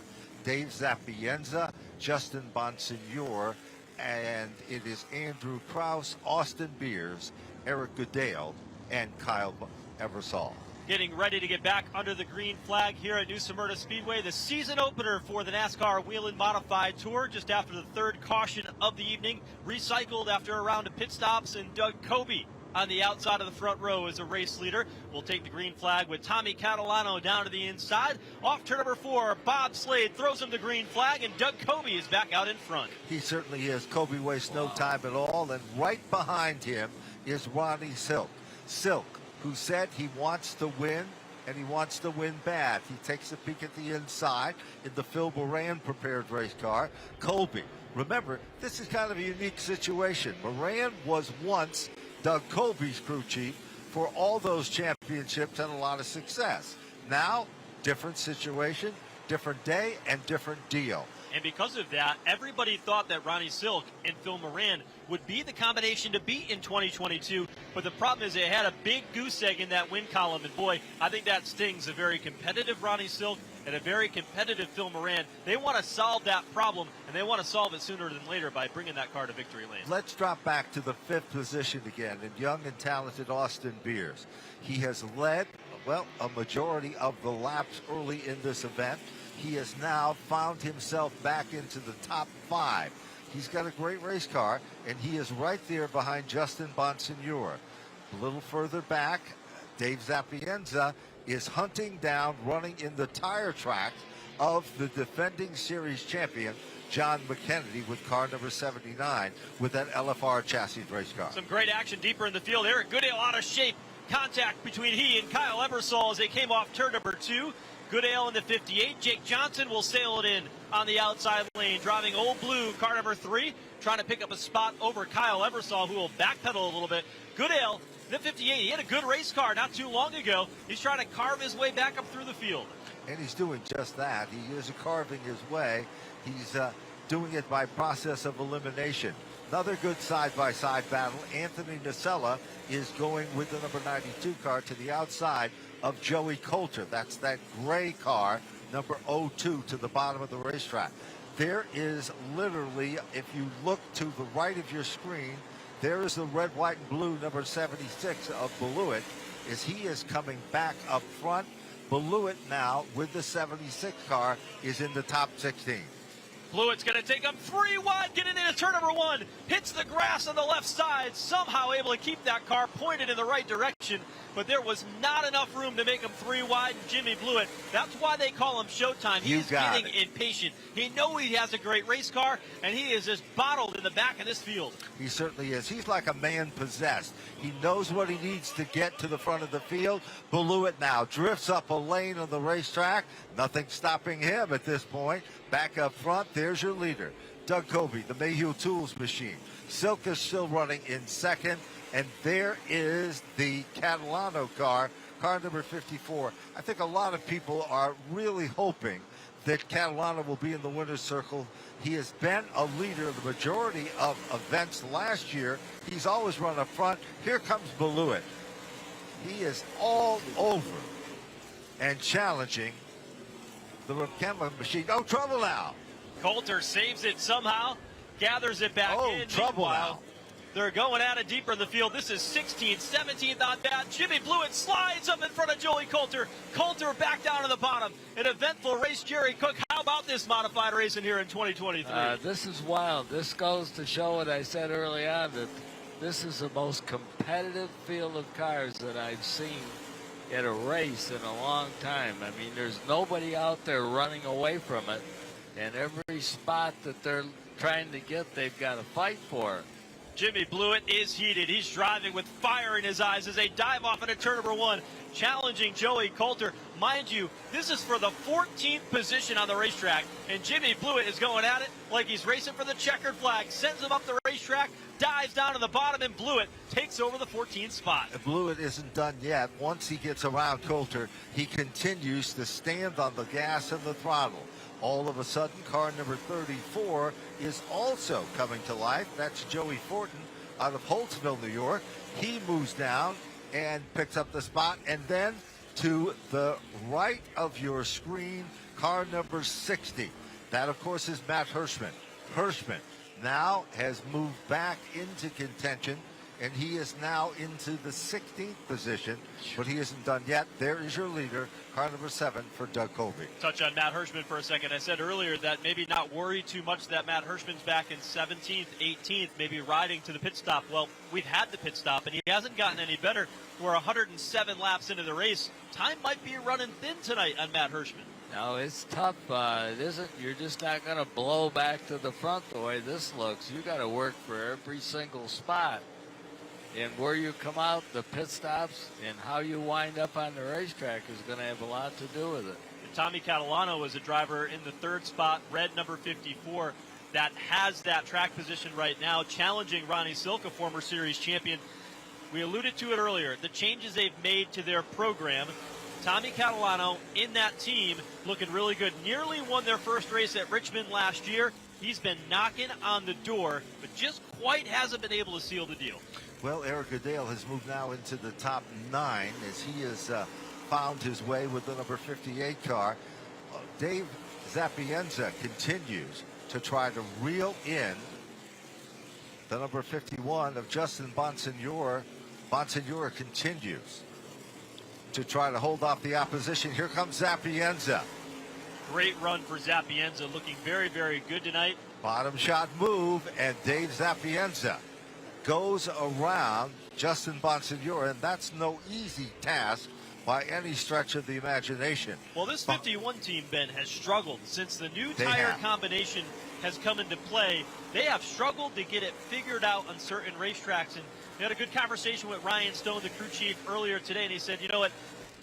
Dave Zapienza, Justin Bonsignor, and it is Andrew Krause, Austin Beers, Eric Goodale, and Kyle Eversole. Getting ready to get back under the green flag here at New Smyrna Speedway. The season opener for the NASCAR Whelen Modified Tour just after the third caution of the evening. Recycled after a round of pit stops, and Doug Kobe on the outside of the front row as a race leader. We'll take the green flag with Tommy Catalano down to the inside. Off turn number 4, Bob Slade throws him the green flag, and Doug Kobe is back out in front. He certainly is. Kobe wastes no time at all, and right behind him is Ronnie Silk. Silk, who said he wants to win, and he wants to win bad. He takes a peek at the inside in the Phil Moran prepared race car. Colby, remember, this is kind of a unique situation. Moran was once Doug Colby's crew chief for all those championships and a lot of success. Now, different situation, different day, and different deal. And because of that, everybody thought that Ronnie Silk and Phil Moran would be the combination to beat in 2022. But the problem is they had a big goose egg in that win column. And boy, I think that stings a very competitive Ronnie Silk and a very competitive Phil Moran. They want to solve that problem, and they want to solve it sooner than later by bringing that car to victory lane. Let's drop back to the 5th position again, and young and talented Austin Beers. He has led, well, a majority of the laps early in this event. He has now found himself back into the top 5. He's got a great race car, and he is right there behind Justin Bonsignor. A little further back, Dave Zapienza is hunting down, running in the tire track of the defending series champion, John McKennedy, with car number 79 with that LFR chassis race car. Some great action deeper in the field. Eric Goodale out of shape. Contact between he and Kyle Ebersol as they came off turn number 2. Goodale in the 58. Jake Johnson will sail it in on the outside lane, driving Old Blue, car number 3, trying to pick up a spot over Kyle Ebersol, who will backpedal a little bit. Goodale, the 58, he had a good race car not too long ago. He's trying to carve his way back up through the field. And he's doing just that. He is carving his way. He's doing it by process of elimination. Another good side-by-side battle. Anthony Nacella is going with the number 92 car to the outside of Joey Coulter. That's that gray car, number 02, to the bottom of the racetrack. There is literally, if you look to the right of your screen, there is the red, white, and blue number 76 of Blewett as he is coming back up front. Blewett now, with the 76 car, is in the top 16. Blewett's going to take him 3 wide, getting into turn number 1. Hits the grass on the left side, somehow able to keep that car pointed in the right direction. But there was not enough room to make him 3 wide. Jimmy Blewett, that's why they call him Showtime. He's getting impatient. He knows he has a great race car, and he is just bottled in the back of this field. He certainly is. He's like a man possessed. He knows what he needs to get to the front of the field. Blewett now drifts up a lane on the racetrack. Nothing stopping him at this point. Back up front, there's your leader, Doug Coby, the Mayhew Tools machine. Silk is still running in second, and there is the Catalano car number 54. I think a lot of people are really hoping that Catalano will be in the winner's circle. He has been a leader the majority of events last year. He's always run up front. Here comes Blewett. He is all over and challenging the Catalano machine. Oh, trouble now. Coulter saves it somehow, gathers it back in. Trouble now. They're going at it deeper in the field. This is 16th, 17th on bat. Jimmy Blewett slides up in front of Joey Coulter. Coulter back down to the bottom. An eventful race, Jerry Cook. How about this modified racing here in 2023? This is wild. This goes to show what I said early on, that this is the most competitive field of cars that I've seen at a race in a long time. I mean, there's nobody out there running away from it, and every spot that they're trying to get, they've got to fight for. Jimmy Blewett is heated. He's driving with fire in his eyes as they dive off into turn number 1, challenging Joey Coulter. Mind you, this is for the 14th position on the racetrack, and Jimmy Blewett is going at it like he's racing for the checkered flag. Sends him up the racetrack, dives down to the bottom, and Blewett takes over the 14th spot. Blewett isn't done yet. Once he gets around Coulter, he continues to stand on the gas and the throttle. All of a sudden, car number 34 is also coming to life. That's Joey Fortin out of Holtzville, New York. He moves down and picks up the spot. And then to the right of your screen, car number 60. That, of course, is Matt Hirschman. Hirschman now has moved back into contention, and he is now into the 16th position, but he isn't done yet. There is your leader, car number 7 for Doug Coby. Touch on Matt Hirschman for a second. I said earlier that maybe not worry too much that Matt Hirschman's back in 17th, 18th, maybe riding to the pit stop. Well, we've had the pit stop, and he hasn't gotten any better. We're 107 laps into the race. Time might be running thin tonight on Matt Hirschman. No, it's tough. It isn't. You're just not going to blow back to the front the way this looks. You got to work for every single spot. And where you come out, the pit stops, and how you wind up on the racetrack is going to have a lot to do with it. And Tommy Catalano is a driver in the 3rd spot, red number 54, that has that track position right now, challenging Ronnie Silka, former series champion. We alluded to it earlier, the changes they've made to their program. Tommy Catalano in that team looking really good. Nearly won their first race at Richmond last year. He's been knocking on the door, but just quite hasn't been able to seal the deal. Well, Eric Goodale has moved now into the top 9 as he has found his way with the number 58 car. Dave Zapienza continues to try to reel in the number 51 of Justin Bonsignor. Bonsignor continues to try to hold off the opposition. Here comes Zapienza. Great run for Zapienza, looking very, very good tonight. Bottom shot move, and Dave Zapienza goes around Justin Bonsignor, and that's no easy task by any stretch of the imagination. Well, this 51 team, Ben, has struggled since the new tire combination has come into play. They have struggled to get it figured out on certain racetracks, and we had a good conversation with Ryan Stone, the crew chief, earlier today, and he said, you know what,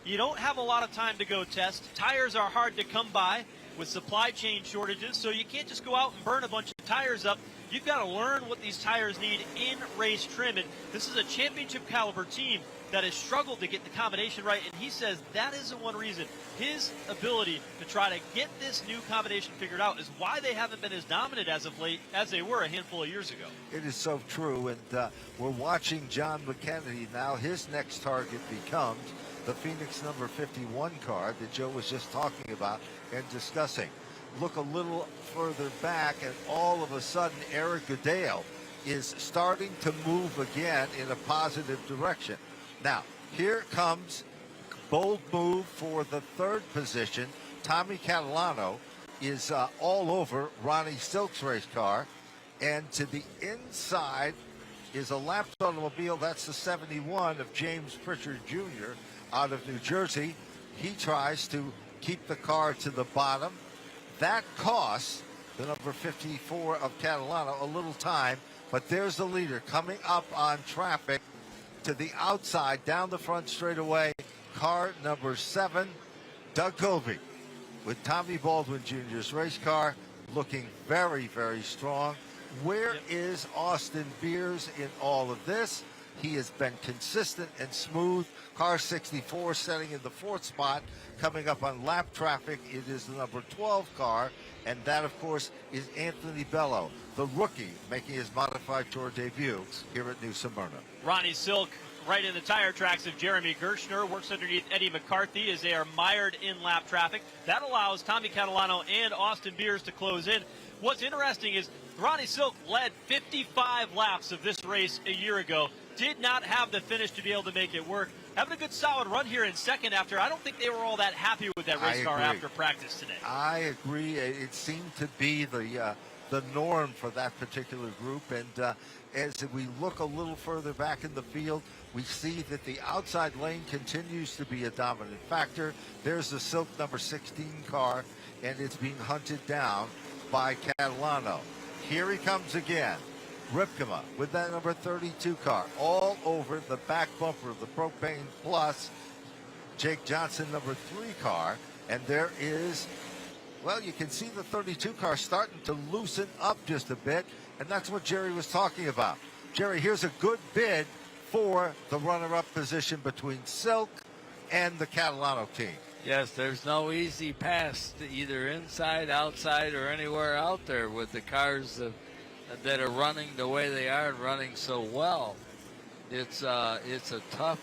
you don't have a lot of time to go test. Tires are hard to come by with supply chain shortages, so you can't just go out and burn a bunch of tires up. You've got to learn what these tires need in race trim, and this is a championship caliber team that has struggled to get the combination right, and he says that isn't one reason. His ability to try to get this new combination figured out is why they haven't been as dominant as of late as they were a handful of years ago. It is so true, and we're watching John McKennedy now. His next target becomes the Phoenix number 51 car that Joe was just talking about and discussing. Look a little further back, and all of a sudden Eric Goodale is starting to move again in a positive direction. Now, here comes bold move for the 3rd position. Tommy Catalano is all over Ronnie Silk's race car. And to the inside is a lapped automobile. That's the 71 of James Pritchard Jr. out of New Jersey. He tries to keep the car to the bottom. That costs the number 54 of Catalano a little time, but there's the leader coming up on traffic to the outside, down the front straightaway. Car number 7, Doug Colby, with Tommy Baldwin Jr.'s race car, looking very, very strong. Where is Austin Beers in all of this? He has been consistent and smooth. Car 64 setting in the 4th spot. Coming up on lap traffic, it is the number 12 car, and that, of course, is Anthony Bello, the rookie, making his modified tour debut here at New Smyrna. Ronnie Silk right in the tire tracks of Jeremy Gershner, works underneath Eddie McCarthy as they are mired in lap traffic. That allows Tommy Catalano and Austin Beers to close in. What's interesting is Ronnie Silk led 55 laps of this race a year ago. Did not have the finish to be able to make it work. Having a good solid run here in second after I don't think they were all that happy with that race car after practice today. I agree. It seemed to be the norm for that particular group. And as we look a little further back in the field, we see that the outside lane continues to be a dominant factor. There's the Silk number 16 car, and it's being hunted down by Catalano. Here he comes again. Ripkema with that number 32 car all over the back bumper of the Propane Plus. Jake Johnson number 3 car, and there is, well, you can see the 32 car starting to loosen up just a bit, and that's what Jerry was talking about. Jerry, here's a good bid for the runner-up position between Silk and the Catalano team. Yes, there's no easy pass to either inside, outside, or anywhere out there with the cars that are running the way they are and running so well. It's a tough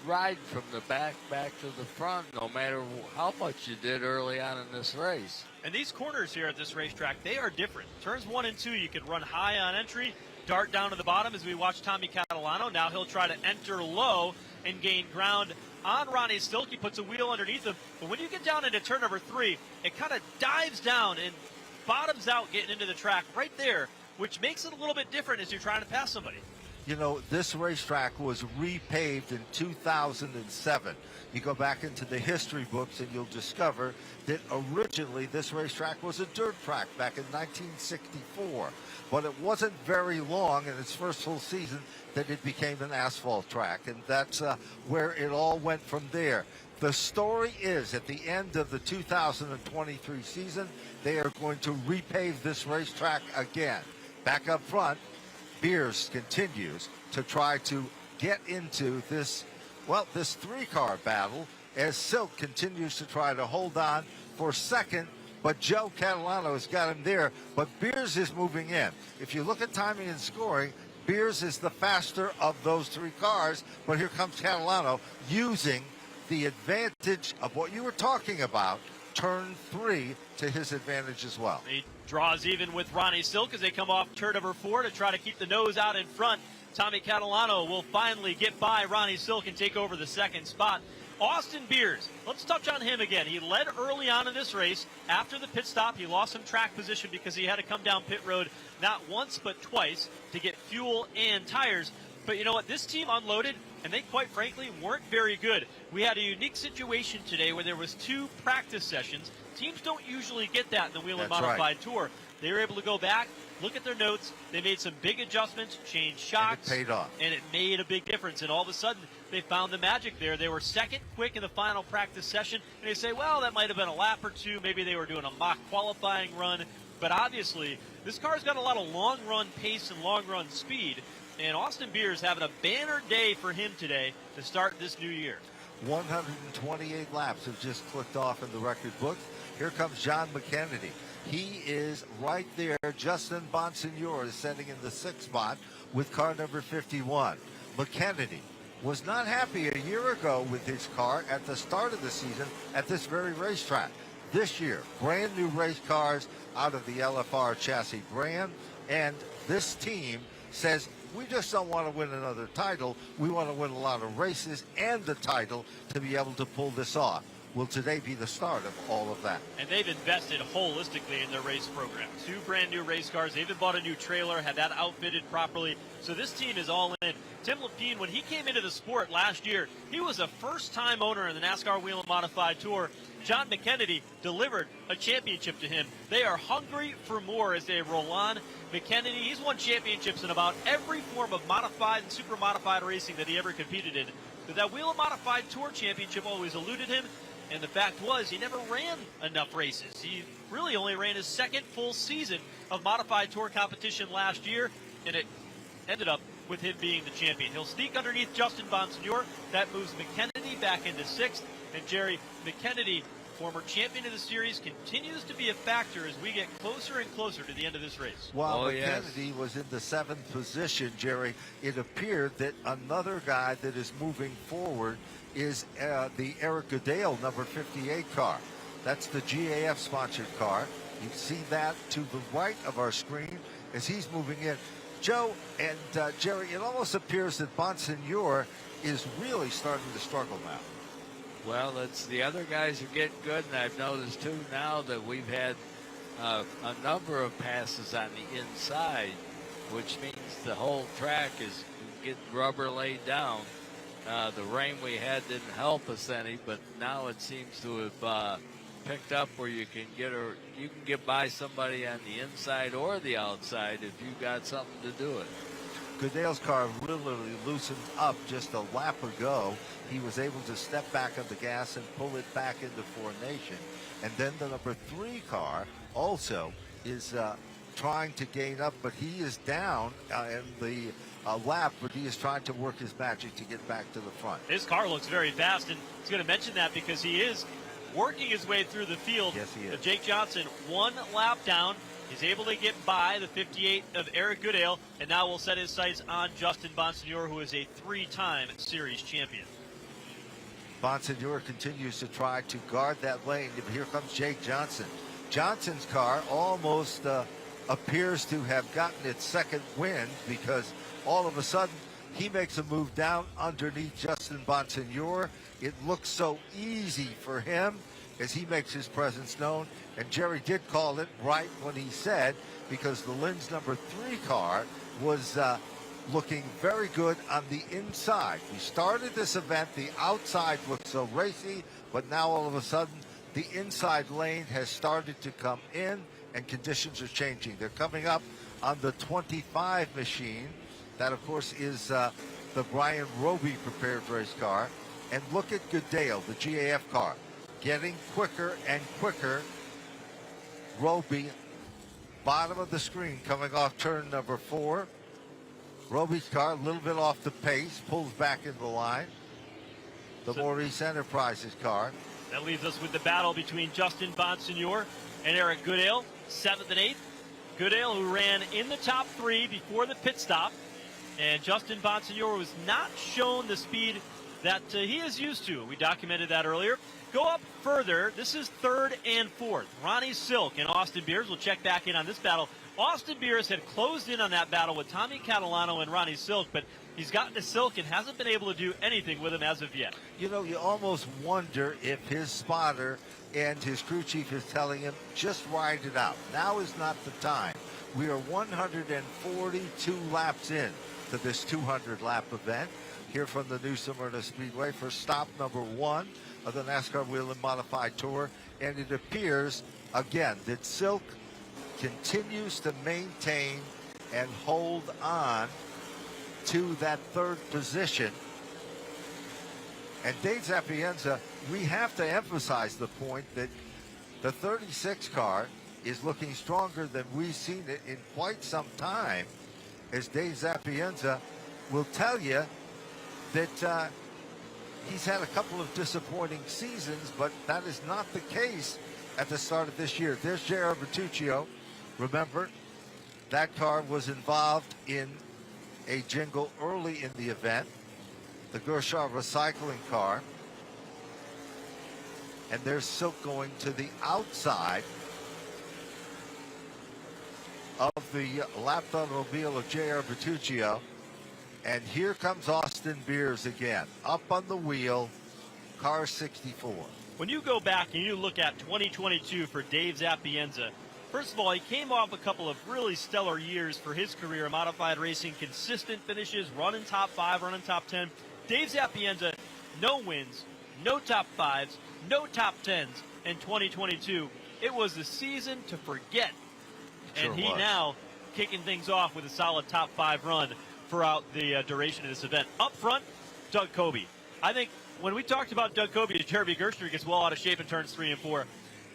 ride from the back to the front, no matter how much you did early on in this race. And these corners here at this racetrack, they are different. Turns 1 and 2, you can run high on entry, dart down to the bottom as we watch Tommy Catalano. Now he'll try to enter low and gain ground on Ronnie Silk. He puts a wheel underneath him. But when you get down into turn number 3, it kind of dives down and bottoms out getting into the track right there, which makes it a little bit different as you're trying to pass somebody. You know, this racetrack was repaved in 2007. You go back into the history books and you'll discover that originally this racetrack was a dirt track back in 1964. But it wasn't very long in its first full season that it became an asphalt track. And that's where it all went from there. The story is, at the end of the 2023 season, they are going to repave this racetrack again. Back up front, Beers continues to try to get into this, well, this 3-car battle as Silk continues to try to hold on for second, but Joe Catalano has got him there, but Beers is moving in. If you look at timing and scoring, Beers is the faster of those 3 cars, but here comes Catalano using the advantage of what you were talking about, turn 3, to his advantage as well. He draws even with Ronnie Silk as they come off turn number 4 to try to keep the nose out in front. Tommy Catalano will finally get by Ronnie Silk and take over the second spot. Austin Beers, let's touch on him again. He led early on in this race. After the pit stop, he lost some track position because he had to come down pit road not once but twice to get fuel and tires. But you know what? This team unloaded, and they, quite frankly, weren't very good. We had a unique situation today where there was 2 practice sessions. Teams don't usually get that in the Whelen Modified Tour. They were able to go back, look at their notes. They made some big adjustments, changed shocks. And it paid off. And it made a big difference. And all of a sudden, they found the magic there. They were second quick in the final practice session. And they say, well, that might have been a lap or 2. Maybe they were doing a mock qualifying run. But obviously, this car's got a lot of long-run pace and long-run speed. And Austin Beers having a banner day for him today to start this new year. 128 laps have just clicked off in the record book. Here comes John McKennedy. He is right there. Justin Bonsignor is sitting in the 6th spot with car number 51. McKennedy was not happy a year ago with his car at the start of the season at this very racetrack. This year, brand new race cars out of the LFR chassis brand, and this team says, we just don't want to win another title. We want to win a lot of races and the title to be able to pull this off. will today be the start of all of that. And they've invested holistically in their race program. 2 brand new race cars. They even bought a new trailer, had that outfitted properly. So this team is all in. Tim Lapine, when he came into the sport last year, he was a first-time owner in the NASCAR Whelen Modified Tour. John McKennedy delivered a championship to him. They are hungry for more as they roll on. McKennedy, he's won championships in about every form of modified and super modified racing that he ever competed in. But that Whelen Modified Tour championship always eluded him. And the fact was, he never ran enough races. He really only ran his second full season of Modified Tour competition last year, and it ended up with him being the champion. He'll sneak underneath Justin Bonsignor. That moves McKennedy back into 6th. And Jerry, McKennedy, former champion of the series, continues to be a factor as we get closer and closer to the end of this race. While McKennedy was in the 7th position, Jerry, it appeared that another guy that is moving forward is the Eric Goodale number 58 car. That's the GAF sponsored car. You see that to the right of our screen as he's moving in. Joe and Jerry, it almost appears that Bonsignor is really starting to struggle now. Well, the other guys are getting good, and I've noticed too now that we've had a number of passes on the inside, which means the whole track is getting rubber laid down. The rain we had didn't help us any, but now it seems to have picked up where you can get by somebody on the inside or the outside if you got something to do it. Goodale's car really loosened up just a lap ago. He was able to step back on the gas and pull it back into formation. And then the number 3 car also is trying to gain up, but he is down in the lap, but he is trying to work his magic to get back to the front. His car looks very fast, and he's going to mention that because he is working his way through the field. Yes, he is. Jake Johnson, 1 lap down. He's able to get by the 58 of Eric Goodale, and now will set his sights on Justin Bonsignor, who is a 3-time series champion. Bonsignor continues to try to guard that lane. Here comes Jake Johnson. Johnson's car almost appears to have gotten its second wind because all of a sudden he makes a move down underneath Justin Bonsignor. It looks so easy for him as he makes his presence known. And Jerry did call it right when he said, because the Linz number 3 car was looking very good on the inside. We started this event, the outside looked so racy, but now all of a sudden the inside lane has started to come in and conditions are changing. They're coming up on the 25 machine. That, of course, is the Brian Roby prepared race car. And look at Goodale, the GAF car, getting quicker and quicker. Roby, bottom of the screen, coming off turn number 4. Roby's car a little bit off the pace, pulls back in the line. The Maurice Enterprises car. That leaves us with the battle between Justin Bonsignor and Eric Goodale, 7th and 8th. Goodale, who ran in the top 3 before the pit stop, and Justin Bonsignor was not shown the speed that he is used to. We documented that earlier. Go up further. This is 3rd and 4th. Ronnie Silk and Austin Beers will check back in on this battle. Austin Beers had closed in on that battle with Tommy Catalano and Ronnie Silk, but he's gotten to Silk and hasn't been able to do anything with him as of yet. You know, you almost wonder if his spotter and his crew chief is telling him, just ride it out. Now is not the time. We are 142 laps in to this 200-lap event here from the new Smyrna Speedway for stop number 1 of the NASCAR Whelen Modified Tour. And it appears, again, that Silk continues to maintain and hold on to that 3rd position. And Dave Zapienza, we have to emphasize the point that the 36 car is looking stronger than we've seen it in quite some time, as Dave Zapienza will tell you that he's had a couple of disappointing seasons, but that is not the case at the start of this year. There's J.R. Bertuccio. Remember, that car was involved in a jingle early in the event, the Gershaw recycling car. And there's Silk going to the outside of the lapped automobile of J.R. Bertuccio. And here comes Austin Beers again, up on the wheel, car 64. When you go back and you look at 2022 for Dave Zapienza, first of all, he came off a couple of really stellar years for his career in modified racing, consistent finishes, running top 5, running top 10. Dave Zapienza, no wins, no top 5s, no top 10s in 2022. It was the season to forget. And he now kicking things off with a solid top 5 run throughout the duration of this event. Up front, Doug Coby. I think when we talked about Doug Coby, Jeremy Gerster gets well out of shape in turns 3 and 4.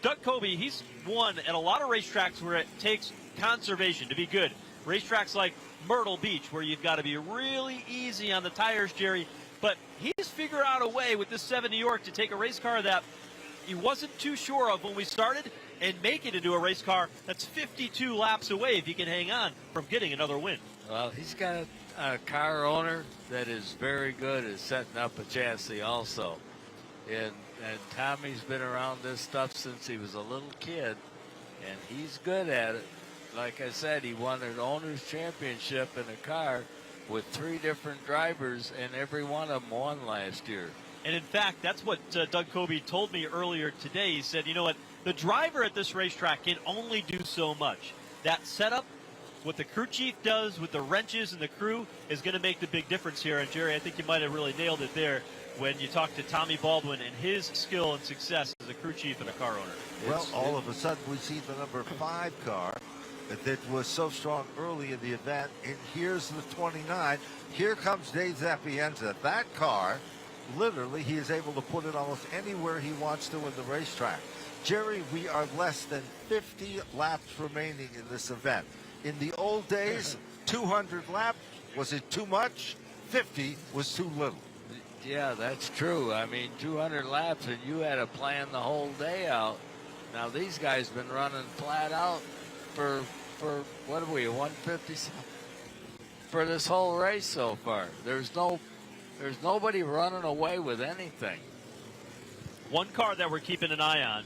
Doug Coby, he's won at a lot of racetracks where it takes conservation to be good. Racetracks like Myrtle Beach, where you've got to be really easy on the tires, Jerry. But he's figured out a way with this 7 New York to take a race car that he wasn't too sure of when we started and make it into a race car that's 52 laps away if he can hang on from getting another win. Well, he's got a car owner that is very good at setting up a chassis also. And Tommy's been around this stuff since he was a little kid, and he's good at it. Like I said, he won an owner's championship in a car with 3 different drivers, and every one of them won last year. And in fact, that's what Doug Coby told me earlier today. He said, you know what, the driver at this racetrack can only do so much. That setup, what the crew chief does with the wrenches and the crew is going to make the big difference here. And Jerry, I think you might have really nailed it there when you talk to Tommy Baldwin and his skill and success as a crew chief and a car owner. Well, all of a sudden we see the number 5 car that was so strong early in the event, and here's the 29. Here comes Dave Zapienza. That car, literally, he is able to put it almost anywhere he wants to in the racetrack. Jerry, we are less than 50 laps remaining in this event. In the old days, 200 laps, was it too much? 50 was too little. Yeah, that's true. I mean, 200 laps, and you had to plan the whole day out. Now, these guys been running flat out for what are we, 150 for this whole race so far. There's nobody running away with anything. One car that we're keeping an eye on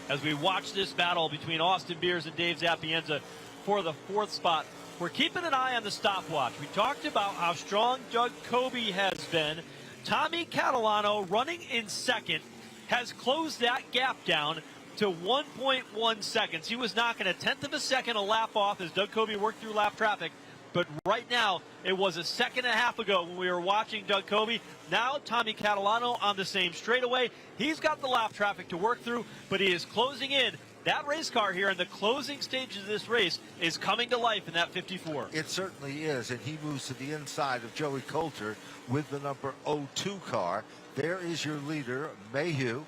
as we watch this battle between Austin Beers and Dave Zapienza for the 4th spot. We're keeping an eye on the stopwatch. We talked about how strong Doug Coby has been. Tommy Catalano, running in 2nd, has closed that gap down to 1.1 seconds. He was knocking a 1/10 of a second a lap off as Doug Coby worked through lap traffic. But right now, it was a 1.5 seconds ago when we were watching Doug Coby. Now, Tommy Catalano on the same straightaway. He's got the lap traffic to work through, but he is closing in. That race car here in the closing stages of this race is coming to life in that 54. It certainly is, and he moves to the inside of Joey Coulter with the number 02 car. There is your leader, Mayhew,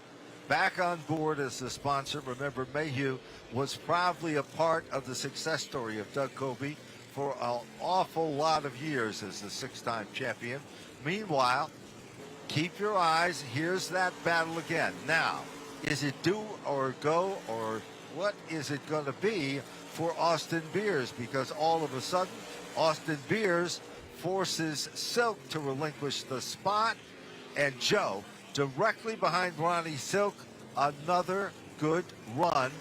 back on board as the sponsor. Remember, Mayhew was probably a part of the success story of Doug Coby for an awful lot of years as the 6-time champion. Meanwhile, keep your eyes. Here's that battle again. Now, is it do or go, or what is it going to be for Austin Beers? Because all of a sudden, Austin Beers forces Silk to relinquish the spot, and Joe directly behind Ronnie Silk. Another good run.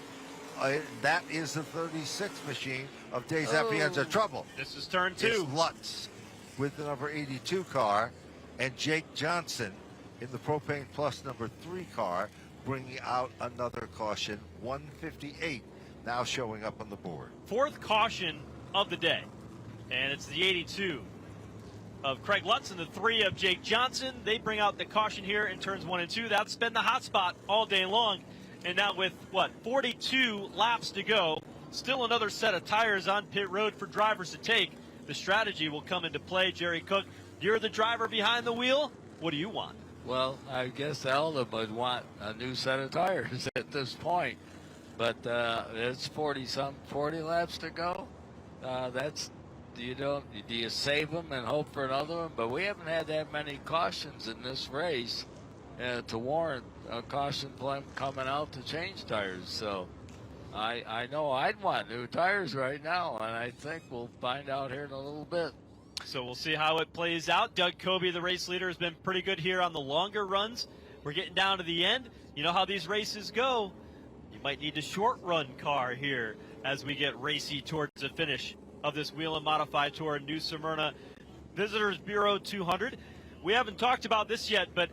That is the 36 machine of Dave Zapienza. Trouble. This is turn 2. It's Lutz with the number 82 car, and Jake Johnson in the Propane Plus number 3 car, bringing out another caution. 158 now showing up on the board. 4th caution of the day, and it's the 82 of Craig Lutz and the 3 of Jake Johnson. They bring out the caution here in turns 1 and 2. That's been the hot spot all day long. And now with, 42 laps to go, still another set of tires on pit road for drivers to take. The strategy will come into play. Jerry Cook, you're the driver behind the wheel. What do you want? Well, I guess Eldon would want a new set of tires at this point. But it's 40 laps to go. Do you save them and hope for another one? But we haven't had that many cautions in this race to warrant a caution plan coming out to change tires. So I know I'd want new tires right now, and I think we'll find out here in a little bit. So we'll see how it plays out. Doug Coby, the race leader, has been pretty good here on the longer runs. We're getting down to the end. You know how these races go. You might need a short run car here as we get racy towards the finish of this Whelen Modified Tour New Smyrna Visitors Bureau 200. We haven't talked about this yet, but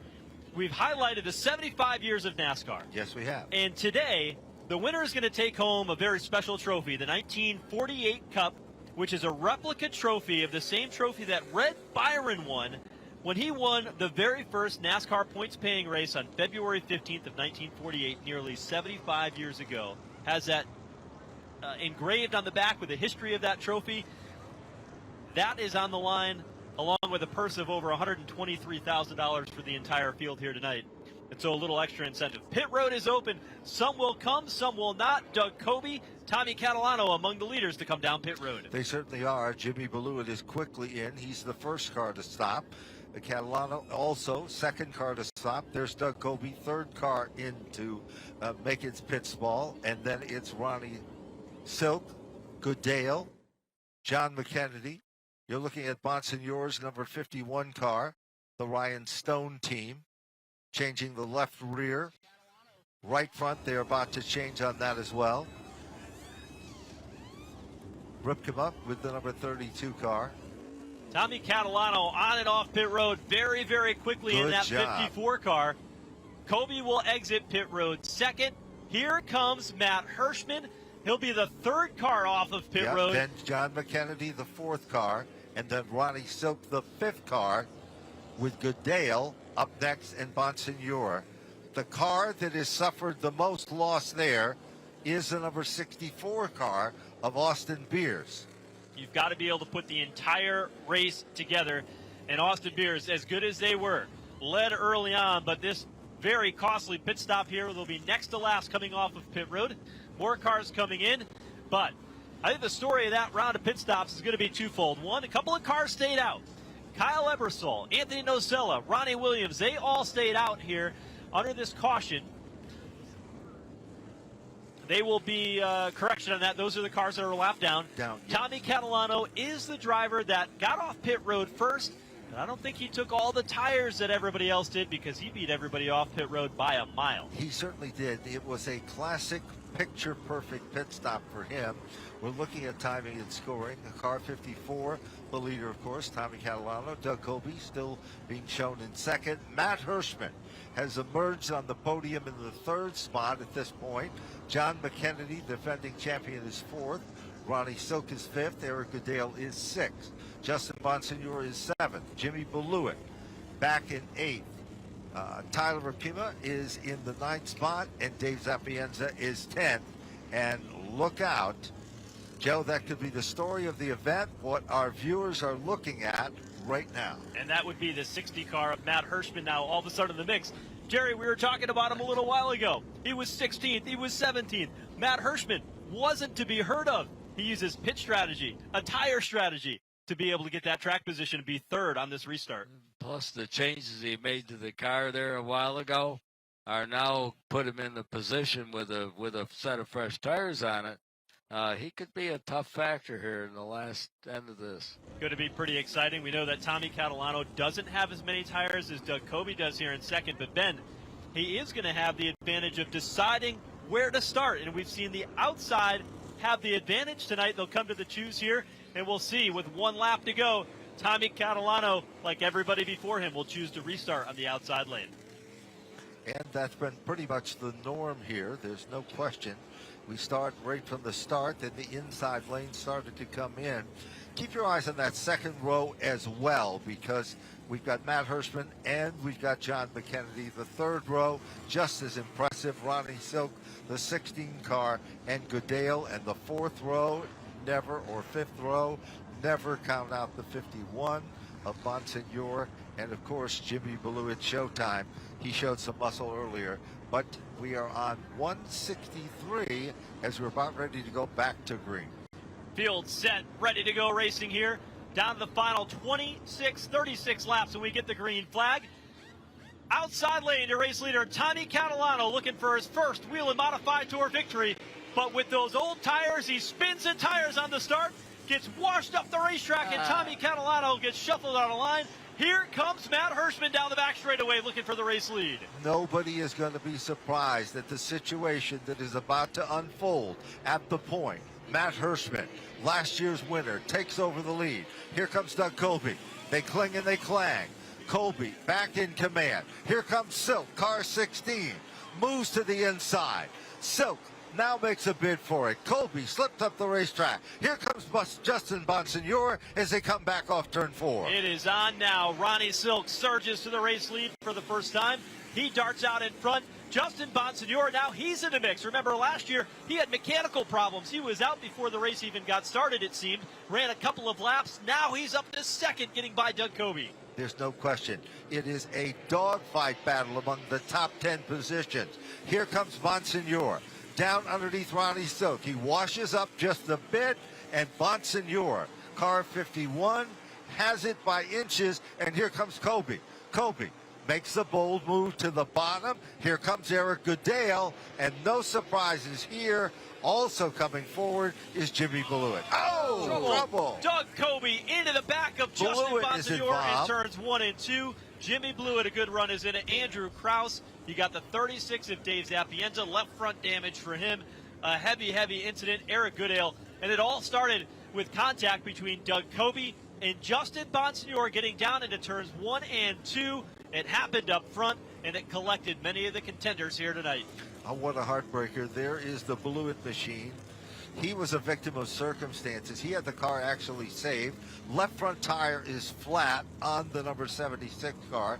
we've highlighted the 75 years of NASCAR. Yes, we have. And today, the winner is going to take home a very special trophy, the 1948 Cup, which is a replica trophy of the same trophy that Red Byron won when he won the very first NASCAR points-paying race on February 15th of 1948, nearly 75 years ago. Has that engraved on the back with the history of that trophy. That is on the line, along with a purse of over $123,000 for the entire field here tonight. And so a little extra incentive. Pit road is open. Some will come, some will not. Doug Coby, Tommy Catalano among the leaders to come down pit road. They certainly are. Jimmy Ballew is quickly in. He's the first car to stop. Catalano also second car to stop. There's Doug Coby, third car in to make its pit stall. And then it's Ronnie Silk, Goodale, John McKennedy. You're looking at Bonsignore's number 51 car, the Ryan Stone team, changing the left rear. Right front, they're about to change on that as well. Ripkema with the number 32 car. Tommy Catalano on and off pit road very, very quickly. Good in that job. 54 car. Coby will exit pit road second. Here comes Matt Hirschman. He'll be the third car off of pit road. Then John McKennedy, the fourth car, and then Ronnie Silk, the fifth car, with Goodale up next and Bonsignore. The car that has suffered the most loss there is the number 64 car of Austin Beers. You've got to be able to put the entire race together. And Austin Beers, as good as they were, led early on, but this very costly pit stop here will be next to last coming off of pit road. More cars coming in, but I think the story of that round of pit stops is going to be twofold. One, a couple of cars stayed out. Kyle Ebersol, Anthony Nocella, Ronnie Williams, they all stayed out here under this caution. They will be correction on that. Those are the cars that are lapped down. Tommy Catalano is the driver that got off pit road first. And I don't think he took all the tires that everybody else did because he beat everybody off pit road by a mile. He certainly did. It was a classic picture-perfect pit stop for him. We're looking at timing and scoring. Car 54, the leader, of course, Tommy Catalano. Doug Coby still being shown in second. Matt Hirschman has emerged on the podium in the third spot at this point. John McKennedy, defending champion, is fourth. Ronnie Silk is fifth. Eric Goodale is sixth. Justin Bonsignore is seventh. Jimmy Ballew back in eighth. Tyler Ripkema is in the ninth spot, and Dave Zapienza is 10th. And look out, Joe, that could be the story of the event, what our viewers are looking at right now. And that would be the 60 car of Matt Hirschman now all of a sudden in the mix. Jerry, we were talking about him a little while ago. He was 16th, he was 17th. Matt Hirschman wasn't to be heard of. He uses pit strategy, a tire strategy, to be able to get that track position and be third on this restart. Plus the changes he made to the car there a while ago are now put him in the position with a set of fresh tires on it. He could be a tough factor here in the last end of this. Going to be pretty exciting. We know that Tommy Catalano doesn't have as many tires as Doug Coby does here in second, but Ben, he is going to have the advantage of deciding where to start, and we've seen the outside have the advantage tonight. They'll come to the choose here, and we'll see with one lap to go. Tommy Catalano, like everybody before him, will choose to restart on the outside lane. And that's been pretty much the norm here. There's no question. We start right from the start, then the inside lane started to come in. Keep your eyes on that second row as well, because we've got Matt Hirschman and we've got John McKennedy. The third row, just as impressive. Ronnie Silk, the 16 car, and Goodale. And the fourth row, never, or fifth row, never count out the 51 of Bonsignore. And of course, Jimmy Ballew at showtime. He showed some muscle earlier, but we are on 163 as we're about ready to go back to green. Field set, ready to go racing here. Down to the final 36 laps when we get the green flag. Outside lane to race leader Tommy Catalano, looking for his first Whelen Modified Tour victory. But with those old tires, he spins the tires on the start, gets washed up the racetrack, and Tommy Catalano gets shuffled out of line. Here comes Matt Hirschman down the back straightaway looking for the race lead. Nobody is going to be surprised at the situation that is about to unfold at the point. Matt Hirschman, last year's winner, takes over the lead. Here comes Doug Coby. They cling and they clang. Colby back in command. Here comes Silk, car 16. Moves to the inside. Silk now makes a bid for it. Colby slipped up the racetrack. Here comes Justin Bonsignore as they come back off turn 4. It is on now. Ronnie Silk surges to the race lead for the first time. He darts out in front. Justin Bonsignore, now he's in the mix. Remember, last year he had mechanical problems. He was out before the race even got started, it seemed. Ran a couple of laps. Now he's up to second, getting by Doug Colby. There's no question. It is a dogfight battle among the top 10 positions. Here comes Bonsignore. Down underneath Ronnie Silk. He washes up just a bit, and Bonsignore, car 51, has it by inches, and here comes Colby. Colby makes the bold move to the bottom. Here comes Eric Goodale, and no surprises here. Also coming forward is Jimmy Blewett. Oh, trouble. Doug Colby into the back of Justin Bonsignore in turns 1 and 2. Jimmy Blewett, a good run, is in it. Andrew Krause, you got the 36 of Dave Zapienza, left front damage for him. A heavy incident. Eric Goodale, and it all started with contact between Doug Colby and Justin Bonsignore getting down into turns 1 and 2. It happened up front, and it collected many of the contenders here tonight. Oh, what a heartbreaker. There is the Blewett machine. He was a victim of circumstances. He had the car actually saved. Left front tire is flat on the number 76 car.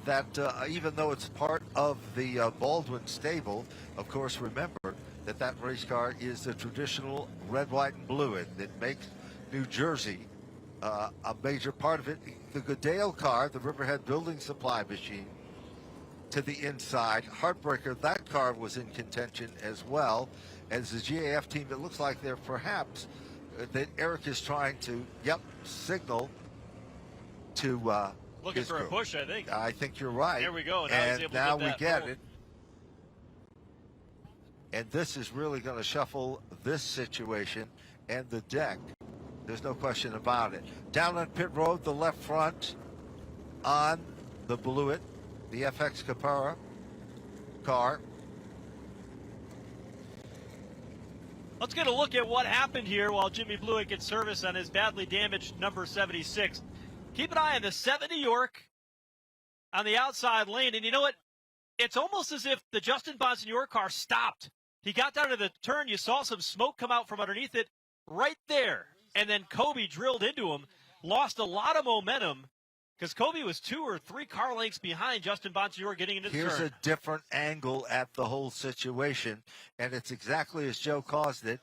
That even though it's part of the Baldwin stable, of course, remember that that race car is the traditional red, white, and blue. That makes New Jersey a major part of it. The Goodale car, the Riverhead Building Supply machine, to the inside. Heartbreaker, that car was in contention as well as the GAF team. It looks like they're perhaps that Eric is trying to, signal to looking his for group. a push, I think. I think you're right. There we go. Now we get it. And this is really going to shuffle this situation and the deck. There's no question about it. Down on pit road, the left front on the Blewett, the FX Capara car. Let's get a look at what happened here while Jimmy Blewett gets service on his badly damaged number 76. Keep an eye on the 7 New York on the outside lane. And you know what? It's almost as if the Justin Bonsignore car stopped. He got down to the turn. You saw some smoke come out from underneath it right there. And then Colby drilled into him, lost a lot of momentum because Colby was 2 or 3 car lengths behind Justin Bonsignore getting into the turn. Here's a different angle at the whole situation, and it's exactly as Joe called it.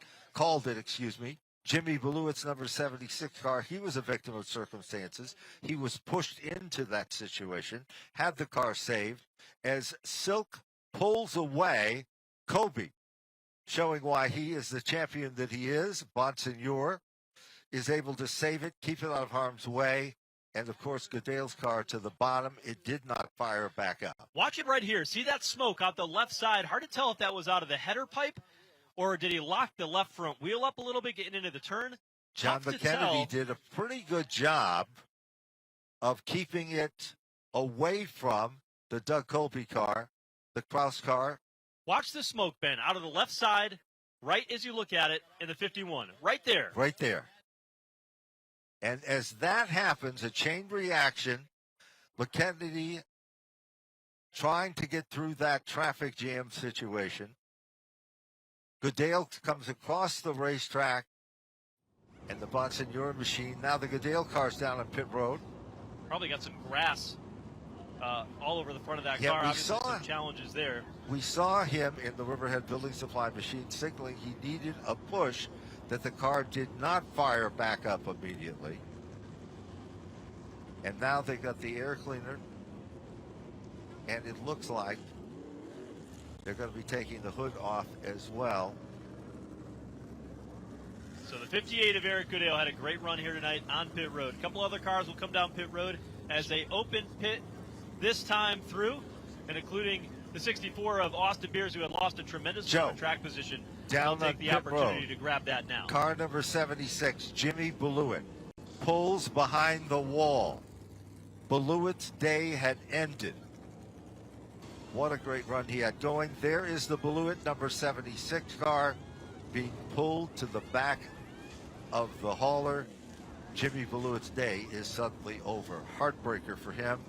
Jimmy Blewett's number 76 car, he was a victim of circumstances. He was pushed into that situation, had the car saved. As Silk pulls away, Colby, showing why he is the champion that he is, Bonsignore, is able to save it, keep it out of harm's way. And, of course, Goodale's car to the bottom. It did not fire back up. Watch it right here. See that smoke out the left side? Hard to tell if that was out of the header pipe or did he lock the left front wheel up a little bit getting into the turn? John Tough to McKennedy tell. did a pretty good job of keeping it away from the Doug Colby car, the Krause car. Watch the smoke, Ben, out of the left side, right as you look at it in the 51. Right there. Right there. And as that happens, a chain reaction, McKennedy trying to get through that traffic jam situation. Goodale comes across the racetrack, and the Bonsignore machine. Now the Goodale car's down on pit road. Probably got some grass all over the front of that Yeah, car. we Obviously saw some challenges there. We saw him in the Riverhead Building Supply machine signaling he needed a push, that the car did not fire back up immediately. And now they got the air cleaner, and it looks like they're going to be taking the hood off as well. So the 58 of Eric Goodale had a great run here tonight on pit road. A couple other cars will come down pit road as they open pit this time through, and including the 64 of Austin Beers, who had lost a tremendous amount of track position. Down They'll take the pit opportunity road to grab that now. Car number 76, Jimmy Blewett, pulls behind the wall. Blewett's day had ended. What a great run he had going. There is the Blewett number 76 car being pulled to the back of the hauler. Jimmy Blewett's day is suddenly over. Heartbreaker for him.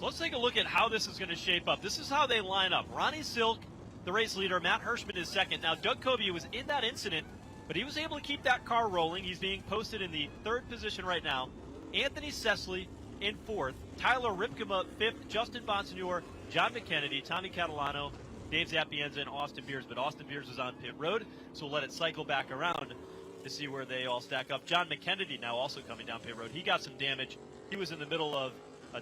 So let's take a look at how this is going to shape up. This is how they line up. Ronnie Silk, the race leader. Matt Hirschman is second. Now, Doug Kobe was in that incident, but he was able to keep that car rolling. He's being posted in the third position right now. Anthony Cecily in fourth. Tyler Ripkema fifth. Justin Bonsignor, John McKennedy, Tommy Catalano, Dave Zapienza, and Austin Beers. But Austin Beers is on pit road, so we'll let it cycle back around to see where they all stack up. John McKennedy now also coming down pit road. He got some damage. He was in the middle of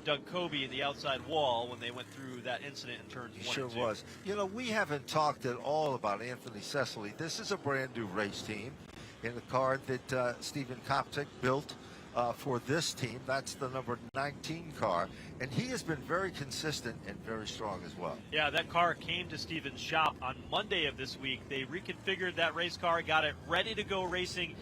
Doug Kobe in the outside wall when they went through that incident in turns 1 Sure and 2. was. You know, we haven't talked at all about Anthony Cecily. This is a brand new race team in the car that Stephen Koptic built for this team. That's the number 19 car, and he has been very consistent and very strong as well. Yeah, that car came to Stephen's shop on Monday of this week. They reconfigured that race car, got it ready to go racing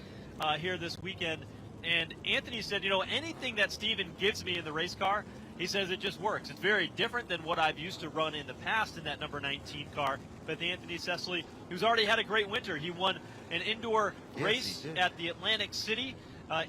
here this weekend. And Anthony said, you know, anything that Stephen gives me in the race car, he says it just works. It's very different than what I've used to run in the past in that number 19 car. But Anthony Cecily, who's already had a great winter, he won an indoor race at the Atlantic City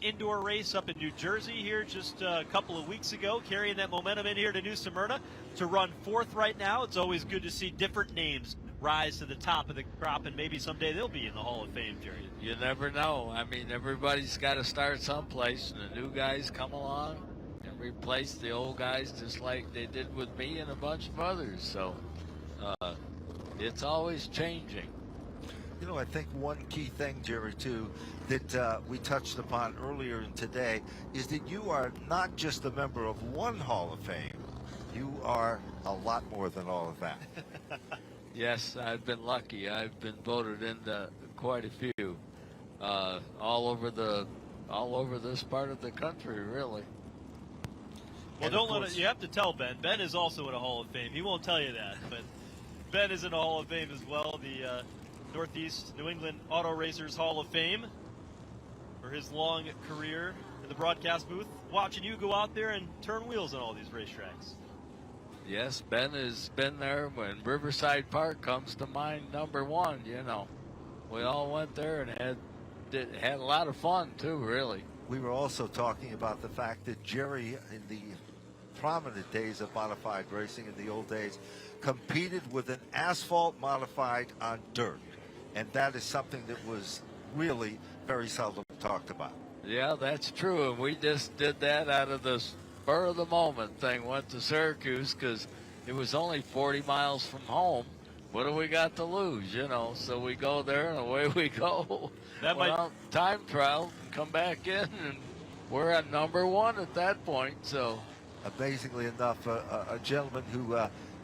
indoor race up in New Jersey here just a couple of weeks ago, carrying that momentum in here to New Smyrna to run fourth right now. It's always good to see different names rise to the top of the crop, and maybe someday they'll be in the Hall of Fame, Jerry. You never know. I mean, everybody's got to start someplace, and the new guys come along and replace the old guys just like they did with me and a bunch of others. So it's always changing. You know, I think one key thing, Jerry, too, that we touched upon earlier in today is that you are not just a member of one Hall of Fame. You are a lot more than all of that. Yes, I've been lucky. I've been voted into quite a few, all over this part of the country, really. Well, don't let it. You have to tell Ben. Ben is also in a Hall of Fame. He won't tell you that, but Ben is in a Hall of Fame as well. The Northeast New England Auto Racers Hall of Fame for his long career in the broadcast booth, watching you go out there and turn wheels on all these racetracks. Yes, Ben has been there when Riverside Park comes to mind, number one. You know, we all went there and had a lot of fun too, really. We were also talking about the fact that Jerry, in the prominent days of modified racing in the old days, competed with an asphalt modified on dirt, and that is something that was really very seldom talked about. Yeah, that's true, and we just did that out of the spur of the moment thing. Went to Syracuse because it was only 40 miles from home. What do we got to lose, you know? So we go there and away we go. That might time trial, come back in, and we're at number one at that point. So amazingly enough, a gentleman who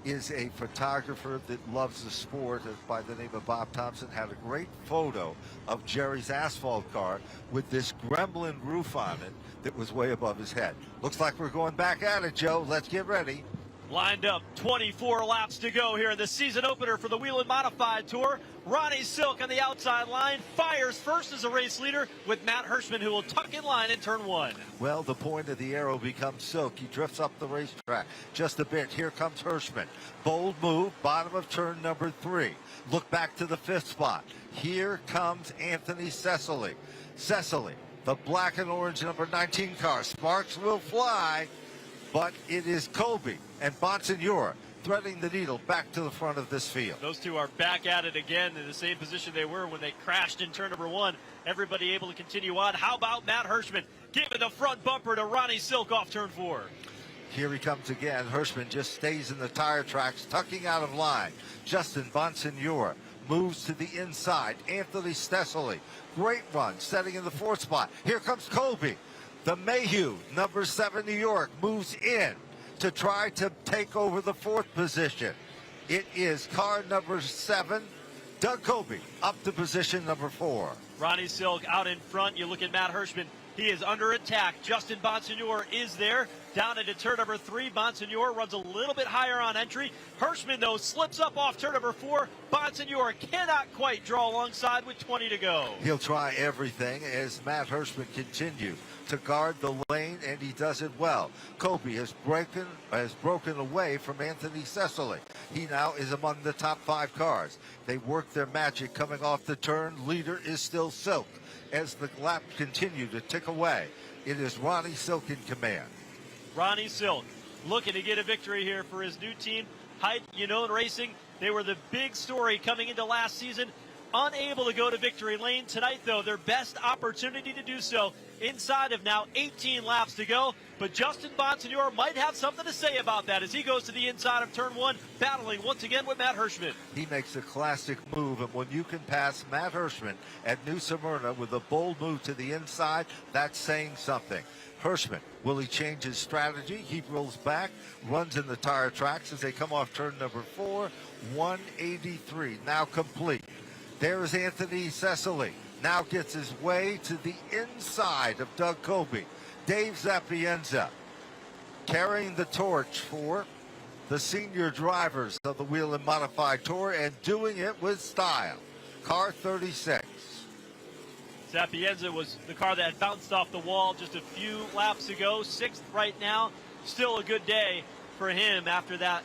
is a photographer that loves the sport by the name of Bob Thompson had a great photo of Jerry's asphalt car with this gremlin roof on it that was way above his head. Looks like we're going back at it, Joe. Let's get ready. Lined up, 24 laps to go here in the season opener for the Whelen Modified Tour. Ronnie Silk on the outside line, fires first as a race leader with Matt Hirschman, who will tuck in line in turn one. Well, the point of the arrow becomes Silk. He drifts up the racetrack just a bit. Here comes Hirschman. Bold move, bottom of turn number 3. Look back to the 5th spot. Here comes Anthony Cecily. Cecily, the black and orange number 19 car. Sparks will fly, but it is Kobe and Bonsignor threading the needle back to the front of this field. Those two are back at it again in the same position they were when they crashed in turn number 1. Everybody able to continue on. How about Matt Hirschman giving the front bumper to Ronnie Silk off turn 4? Here he comes again. Hirschman just stays in the tire tracks, tucking out of line. Justin Bonsignor moves to the inside. Anthony Cecily, great run, setting in the 4th spot. Here comes Kobe. The Mayhew, number 7 New York, moves in to try to take over the 4th position. It is car number 7, Doug Kobe, up to position number 4. Ronnie Silk out in front. You look at Matt Hirschman. He is under attack. Justin Bonsignor is there. Down into turn number 3. Bonsignor runs a little bit higher on entry. Hirschman, though, slips up off turn number 4. Bonsignor cannot quite draw alongside with 20 to go. He'll try everything as Matt Hirschman continues to guard the lane, and he does it well. Kobe has broken away from Anthony Cecily. He now is among the top 5 cars. They work their magic coming off the turn. Leader is still Silk. As the laps continue to tick away, it is Ronnie Silk in command. Ronnie Silk looking to get a victory here for his new team. Hyde, Racing, they were the big story coming into last season. Unable to go to victory lane tonight, though, their best opportunity to do so inside of now 18 laps to go. But Justin Bonsignore might have something to say about that as he goes to the inside of turn one, battling once again with Matt Hirschman. He makes a classic move, and when you can pass Matt Hirschman at New Smyrna with a bold move to the inside, that's saying something. Hirschman, will he change his strategy? He rolls back, runs in the tire tracks as they come off turn number 4, 183, now complete. There is Anthony Cecily, now gets his way to the inside of Doug Colby. Dave Zapienza carrying the torch for the senior drivers of the Whelen Modified Tour and doing it with style. Car 36. Zapienza was the car that bounced off the wall just a few laps ago. 6th right now. Still a good day for him after that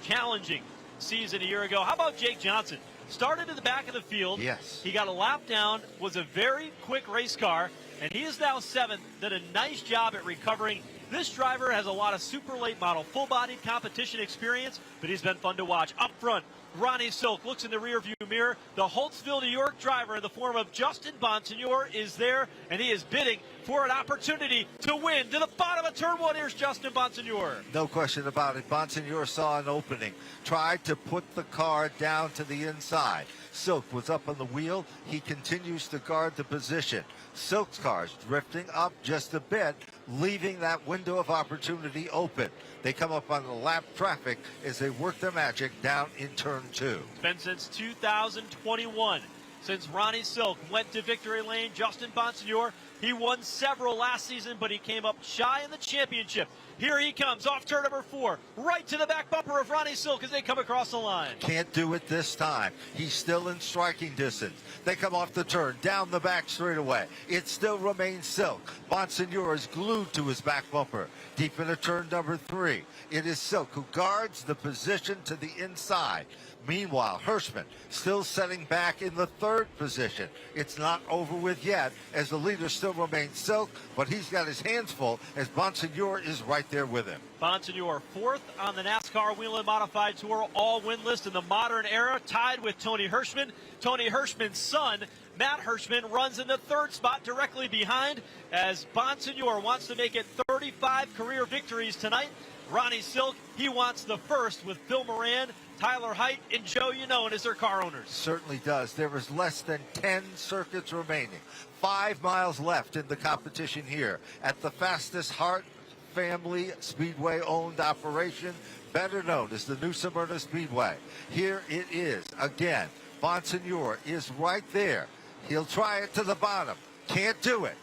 challenging season a year ago. How about Jake Johnson? Started in the back of the field. Yes. He got a lap down, was a very quick race car, and he is now 7th. Did a nice job at recovering. This driver has a lot of super late model, full-bodied competition experience, but he's been fun to watch. Up front, Ronnie Silk looks in the rearview mirror. The Holtzville, New York driver in the form of Justin Bonsignore is there, and he is bidding for an opportunity to win. To the bottom of turn one, here's Justin Bonsignore. No question about it. Bonsignore saw an opening, tried to put the car down to the inside. Silk was up on the wheel. He continues to guard the position. Silk's car's drifting up just a bit, leaving that window of opportunity open. They come up on the lap traffic as they work their magic down in turn 2. It's been since 2021 since Ronnie Silk went to victory lane. Justin Bonsignore, he won several last season, but he came up shy in the championship. Here he comes off turn number 4, right to the back bumper of Ronnie Silk as they come across the line. Can't do it this time. He's still in striking distance. They come off the turn, down the back straightaway. It still remains Silk. Bonsignore is glued to his back bumper. Deep into turn number 3, it is Silk who guards the position to the inside. Meanwhile, Hirschman still setting back in the 3rd position. It's not over with yet as the leader still remains Silk, but he's got his hands full as Bonsignore is right there with him. Bonsignore 4th on the NASCAR Whelen Modified Tour all-win list in the modern era, tied with Tony Hirschman. Tony Hirschman's son, Matt Hirschman, runs in the 3rd spot directly behind as Bonsignore wants to make it 35 career victories tonight. Ronnie Silk, he wants the 1st with Phil Moran, Tyler Height, and Joe Unone as their car owners. Certainly does. There is less than 10 circuits remaining. 5 miles left in the competition here at the fastest Hart family Speedway-owned operation, better known as the New Smyrna Speedway. Here it is again. Bonsignore is right there. He'll try it to the bottom. Can't do it.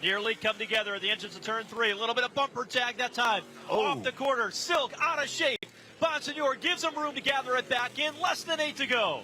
Nearly come together at the entrance of turn 3. A little bit of bumper tag that time. Oh. Off the corner. Silk out of shape. Bonsignore gives him room to gather it back in. Less than 8 to go.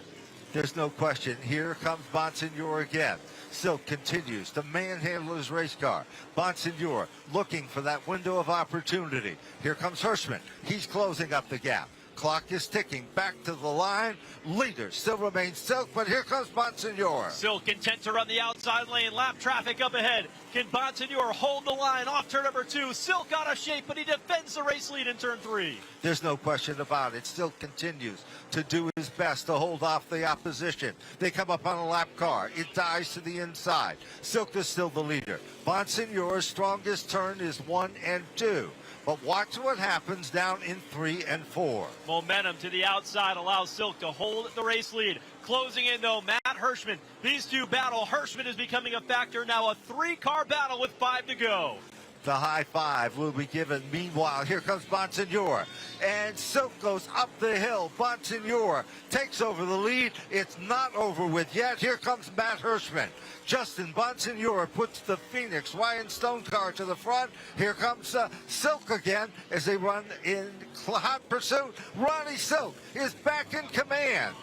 There's no question. Here comes Bonsignore again. Silk continues to manhandle his race car. Bonsignore looking for that window of opportunity. Here comes Hirschman. He's closing up the gap. Clock is ticking back to the line. Leader still remains Silk, but here comes Bonsignore. Silk content to run the outside lane. Lap traffic up ahead. Can Bonsignore hold the line off turn number 2? Silk out of shape, but he defends the race lead in turn 3. There's no question about it. Silk continues to do his best to hold off the opposition. They come up on a lap car. It dies to the inside. Silk is still the leader. Bonsignore's strongest turn is 1 and 2. But watch what happens down in 3 and 4. Momentum to the outside allows Silk to hold the race lead. Closing in, though, Matt Hirschman. These two battle. Hirschman is becoming a factor now. A 3-car battle with 5 to go. The high five will be given. Meanwhile, here comes Bonsignore. And Silk goes up the hill. Bonsignore takes over the lead. It's not over with yet. Here comes Matt Hirschman. Justin Bonsignore puts the Phoenix Ryan Stone car to the front. Here comes Silk again as they run in hot pursuit. Ronnie Silk is back in command.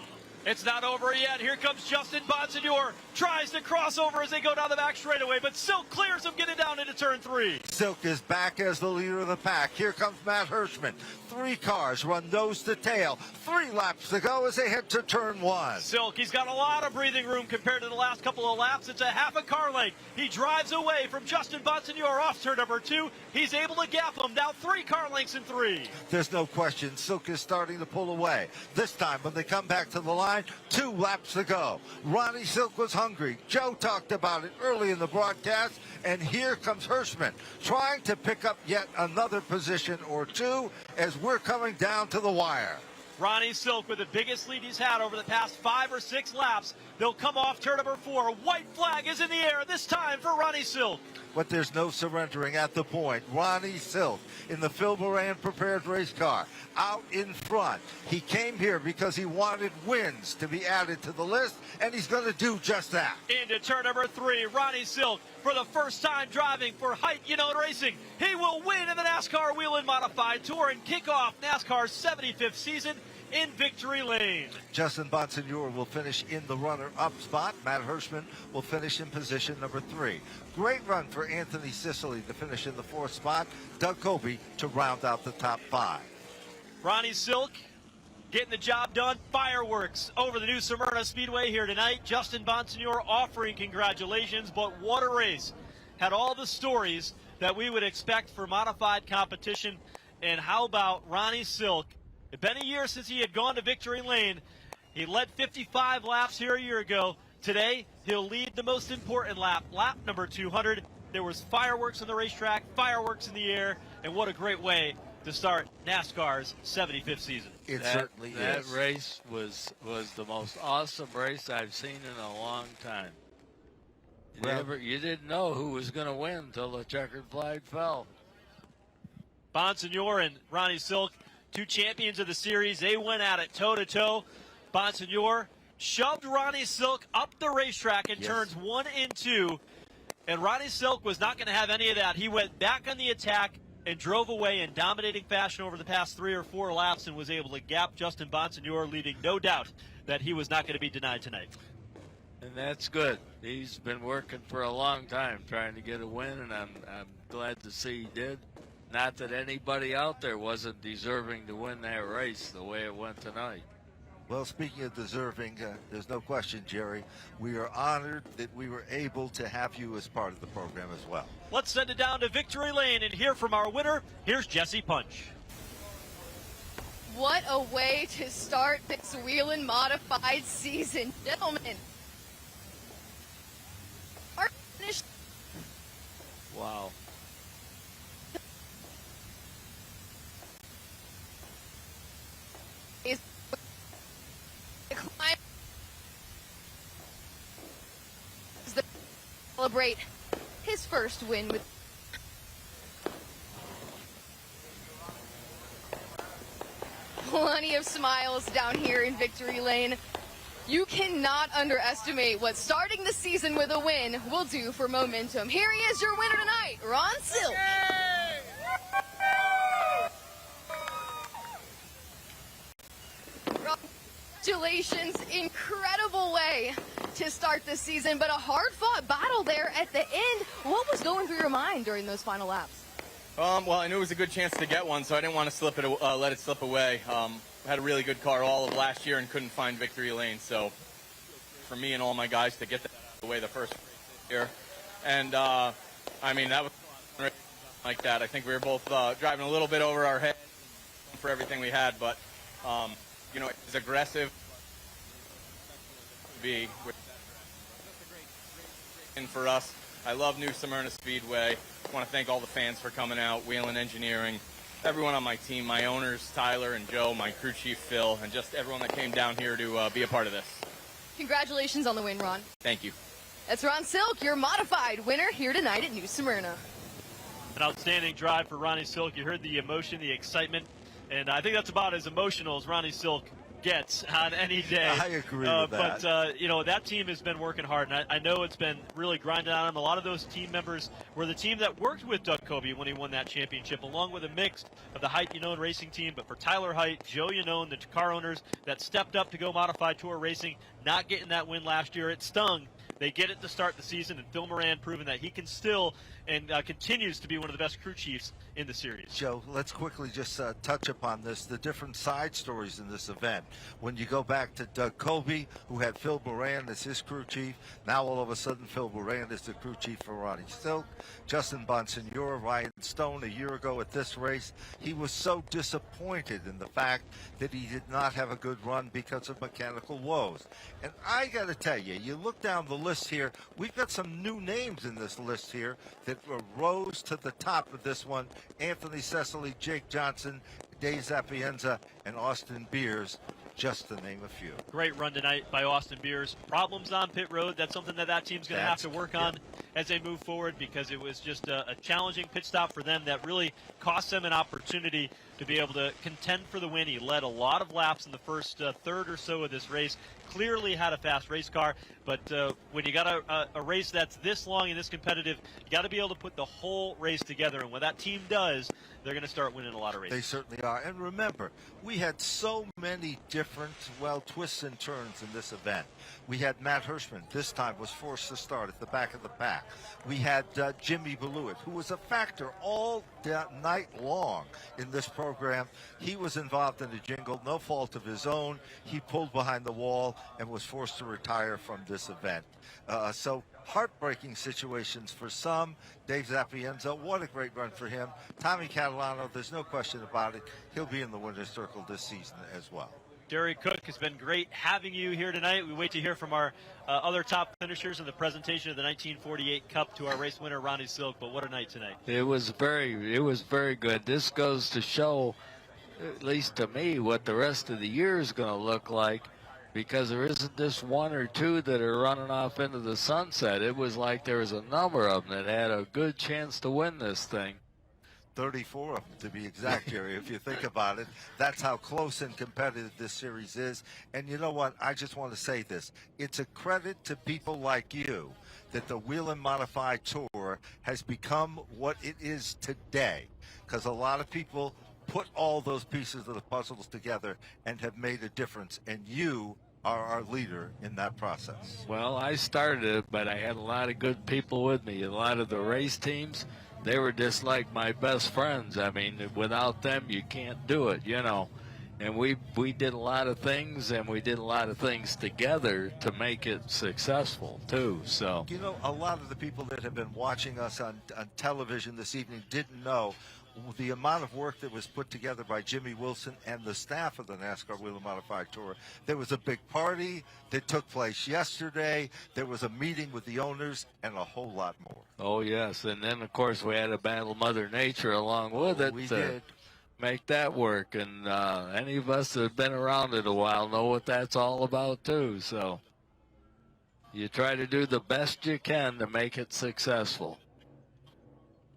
It's not over yet. Here comes Justin Bonsignore. tries to cross over as they go down the back straightaway, but Silk clears him getting down into turn 3. Silk is back as the leader of the pack. Here comes Matt Hirschman. 3 cars run nose to tail. 3 laps to go as they head to turn 1. Silk, he's got a lot of breathing room compared to the last couple of laps. It's a half a car length. He drives away from Justin Bonsignor off turn number 2. He's able to gap him now 3 car lengths in 3. There's no question Silk is starting to pull away. This time when they come back to the line, 2 laps to go. Ronnie Silk was hungry. Joe talked about it early in the broadcast, and here comes Hirschman trying to pick up yet another position or 2 as we're coming down to the wire. Ronnie Silk with the biggest lead he's had over the past 5 or 6 laps. They'll come off turn number 4. White flag is in the air, this time for Ronnie Silk. But there's no surrendering at the point. Ronnie Silk in the Phil Moran prepared race car out in front. He came here because he wanted wins to be added to the list, and he's going to do just that. Into turn number 3, Ronnie Silk for the first time driving for Height Yanone Racing. He will win in the NASCAR Whelen Modified Tour and kick off NASCAR's 75th season in victory lane. Justin Bonsignor will finish in the runner-up spot. Matt Hirschman will finish in position number 3. Great run for Anthony Sicily to finish in the 4th spot. Doug Colby to round out the top 5. Ronnie Silk getting the job done. Fireworks over the new Smyrna Speedway here tonight. Justin Bonsignor offering congratulations, but what a race. Had all the stories that we would expect for modified competition. And how about Ronnie Silk? It's been a year since he had gone to victory lane. He led 55 laps here a year ago. Today, he'll lead the most important lap, lap number 200. There was fireworks on the racetrack, fireworks in the air, and what a great way to start NASCAR's 75th season. It certainly is. That race was the most awesome race I've seen in a long time. You didn't know who was going to win until the checkered flag fell. Bonsignor and Ronnie Silk, 2 champions of the series. They went at it toe-to-toe. Bonsignor shoved Ronnie Silk up the racetrack in turns 1 and 2. And Ronnie Silk was not going to have any of that. He went back on the attack and drove away in dominating fashion over the past 3 or 4 laps and was able to gap Justin Bonsignor, leaving no doubt that he was not going to be denied tonight. And that's good. He's been working for a long time trying to get a win, and I'm glad to see he did. Not that anybody out there wasn't deserving to win that race the way it went tonight. Well, speaking of deserving, there's no question, Jerry. We are honored that we were able to have you as part of the program as well. Let's send it down to victory lane and hear from our winner. Here's Jesse Punch. What a way to start this Whelen Modified season, gentlemen. Our finish. Wow. Is the climb to celebrate his first win with plenty of smiles down here in victory lane. You cannot underestimate what starting the season with a win will do for momentum. Here he is, your winner tonight, Ron Silk. Congratulations, incredible way to start the season, but a hard-fought battle there at the end. What was going through your mind during those final laps? Well, I knew it was a good chance to get one, so I didn't want to let it slip away. Had a really good car all of last year and couldn't find victory lane, so for me and all my guys to get that out of the way the first year. And, I mean, that was like that. I think we were both driving a little bit over our head for everything we had, but, you know, it's aggressive to be and for us. I love New Smyrna Speedway. I want to thank all the fans for coming out, Whelen Engineering, everyone on my team, my owners, Tyler and Joe, my crew chief, Phil, and just everyone that came down here to be a part of this. Congratulations on the win, Ron. Thank you. That's Ron Silk, your modified winner here tonight at New Smyrna. An outstanding drive for Ronnie Silk. You heard the emotion, the excitement, and I think that's about as emotional as Ronnie Silk gets on any day. I agree with that. But, you know, that team has been working hard, and I know it's been really grinding on them. A lot of those team members were the team that worked with Doug Colby when he won that championship, along with a mix of the Height Yanone racing team. But for Tyler Height, Joe Yanone, the car owners that stepped up to go Modified Tour Racing, not getting that win last year. It stung. They get it to start the season, and Phil Moran proving that he can still and continues to be one of the best crew chiefs in the series. Joe, let's quickly just touch upon this, the different side stories in this event. When you go back to Doug Colby, who had Phil Moran as his crew chief, now all of a sudden Phil Moran is the crew chief for Ronnie Silk. Justin Bonsignore, Ryan Stone, a year ago at this race, he was so disappointed in the fact that he did not have a good run because of mechanical woes. And I got to tell you, you look down the list here, we've got some new names in this list here that rose to the top of this one. Anthony Cecily, Jake Johnson, Dave Zapienza, and Austin Beers, just to name a few. Great run tonight by Austin Beers. Problems on pit road. That's something that team's going to have to work on as they move forward, because it was just a challenging pit stop for them that really cost them an opportunity to be able to contend for the win. He led a lot of laps in the first third or so of this race. Clearly had a fast race car, but when you got a race that's this long and this competitive, you got to be able to put the whole race together. And when that team does, they're going to start winning a lot of races. They certainly are. And remember, we had so many different, twists and turns in this event. We had Matt Hirschman, this time was forced to start at the back of the pack. We had Jimmy Beluit, who was a factor all night long in this program. He was involved in a jingle, no fault of his own. He pulled behind the wall and was forced to retire from this event. So heartbreaking situations for some. Dave Zapienza, what a great run for him. Tommy Catalano, there's no question about it. He'll be in the winner's circle this season as well. Derek Cook, has been great having you here tonight. We wait to hear from our other top finishers in the presentation of the 1948 Cup to our race winner, Ronnie Silk. But what a night tonight. It was very good. This goes to show, at least to me, what the rest of the year is going to look like, because there isn't just one or two that are running off into the sunset. It was like there was a number of them that had a good chance to win this thing. 34 of them, to be exact, Jerry, if you think about it. That's how close and competitive this series is. And you know what? I just want to say this. It's a credit to people like you that the Whelen Modified Tour has become what it is today, because a lot of people put all those pieces of the puzzles together and have made a difference, and you are our leader in that process. Well, I started it, but I had a lot of good people with me. A lot of the race teams, they were just like my best friends. I mean, without them, you can't do it, you know. And we did a lot of things, and we did a lot of things together to make it successful, too. So, you know, a lot of the people that have been watching us on television this evening didn't know the amount of work that was put together by Jimmy Wilson and the staff of the NASCAR Whelen Modified Tour. There was a big party that took place yesterday. There was a meeting with the owners and a whole lot more. Oh, yes. And then, of course, we had to battle Mother Nature along with it. We did. Make that work. And any of us that have been around it a while know what that's all about, too. So you try to do the best you can to make it successful.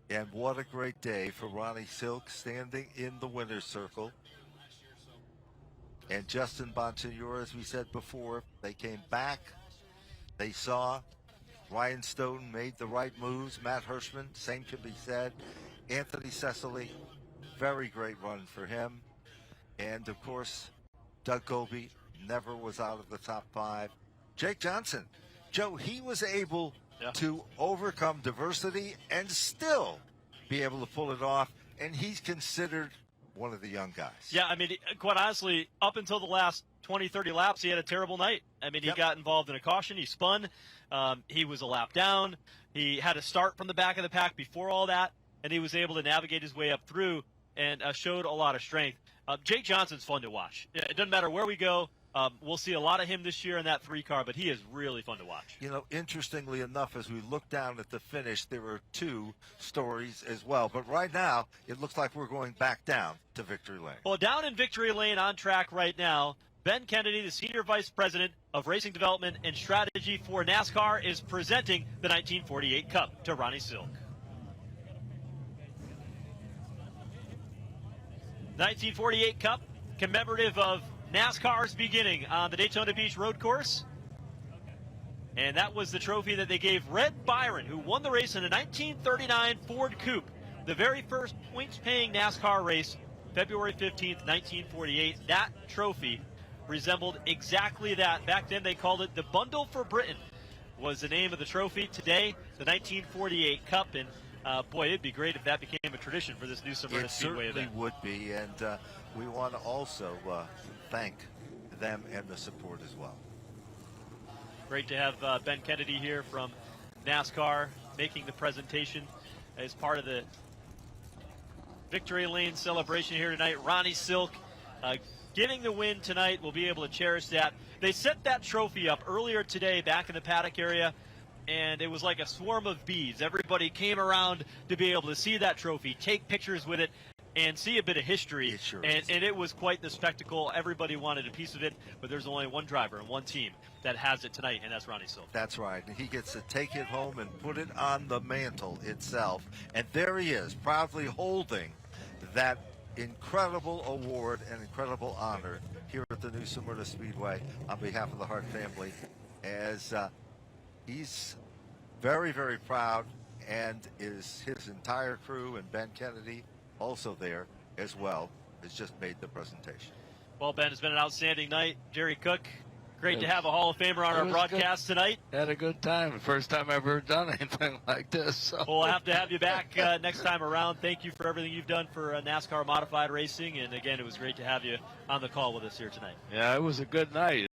And what a great day for Ronnie Silk, standing in the winner's circle. And Justin Bonsignore, as we said before, they came back. They saw Ryan Stone made the right moves. Matt Hirschman, same can be said. Anthony Cecily, very great run for him. And, of course, Doug Colby never was out of the top five. Jake Johnson, Joe, he was able to overcome diversity and still be able to pull it off, and he's considered one of the young guys. Yeah, I mean, quite honestly, up until the last 20, 30 laps, he had a terrible night. I mean, he got involved in a caution, he spun, he was a lap down, he had to start from the back of the pack before all that, and he was able to navigate his way up through and showed a lot of strength. Jake Johnson's fun to watch. It doesn't matter where we go. We'll see a lot of him this year in that 3-car, but he is really fun to watch. You know, interestingly enough, as we look down at the finish, there were two stories as well. But right now, it looks like we're going back down to Victory Lane. Well, down in Victory Lane on track right now, Ben Kennedy, the Senior Vice President of Racing Development and Strategy for NASCAR, is presenting the 1948 Cup to Ronnie Silk. 1948 Cup, commemorative of NASCAR's beginning on the Daytona Beach road course. And that was the trophy that they gave Red Byron, who won the race in a 1939 Ford Coupe, the very first points-paying NASCAR race, February 15th, 1948. That trophy resembled exactly that. Back then they called it the Bundle for Britain was the name of the trophy. Today, the 1948 Cup, and boy, it'd be great if that became a tradition for this new Smyrna Speedway event. It certainly would be, and we want to also thank them and the support as well. Great to have Ben Kennedy here from NASCAR making the presentation as part of the Victory Lane celebration here tonight. Ronnie Silk getting the win tonight. We'll be able to cherish that. They set that trophy up earlier today back in the paddock area, and it was like a swarm of bees. Everybody came around to be able to see that trophy, take pictures with it, and see a bit of history. It sure and is. it was quite the spectacle. Everybody wanted a piece of it, but there's only one driver and one team that has it tonight, and that's Ronnie Silk. That's right. And he gets to take it home and put it on the mantle itself. And there he is, proudly holding that incredible award and incredible honor here at the new Smyrna Speedway on behalf of the Hart family, as he's very, very proud, and is his entire crew, and Ben Kennedy also there as well, has just made the presentation. Well, Ben, it's been an outstanding night. Jerry Cook, great to have a Hall of Famer on our broadcast tonight. Had a good time. First time I've ever done anything like this. So. We'll have to have you back next time around. Thank you for everything you've done for NASCAR Modified Racing. And again, it was great to have you on the call with us here tonight. Yeah, it was a good night.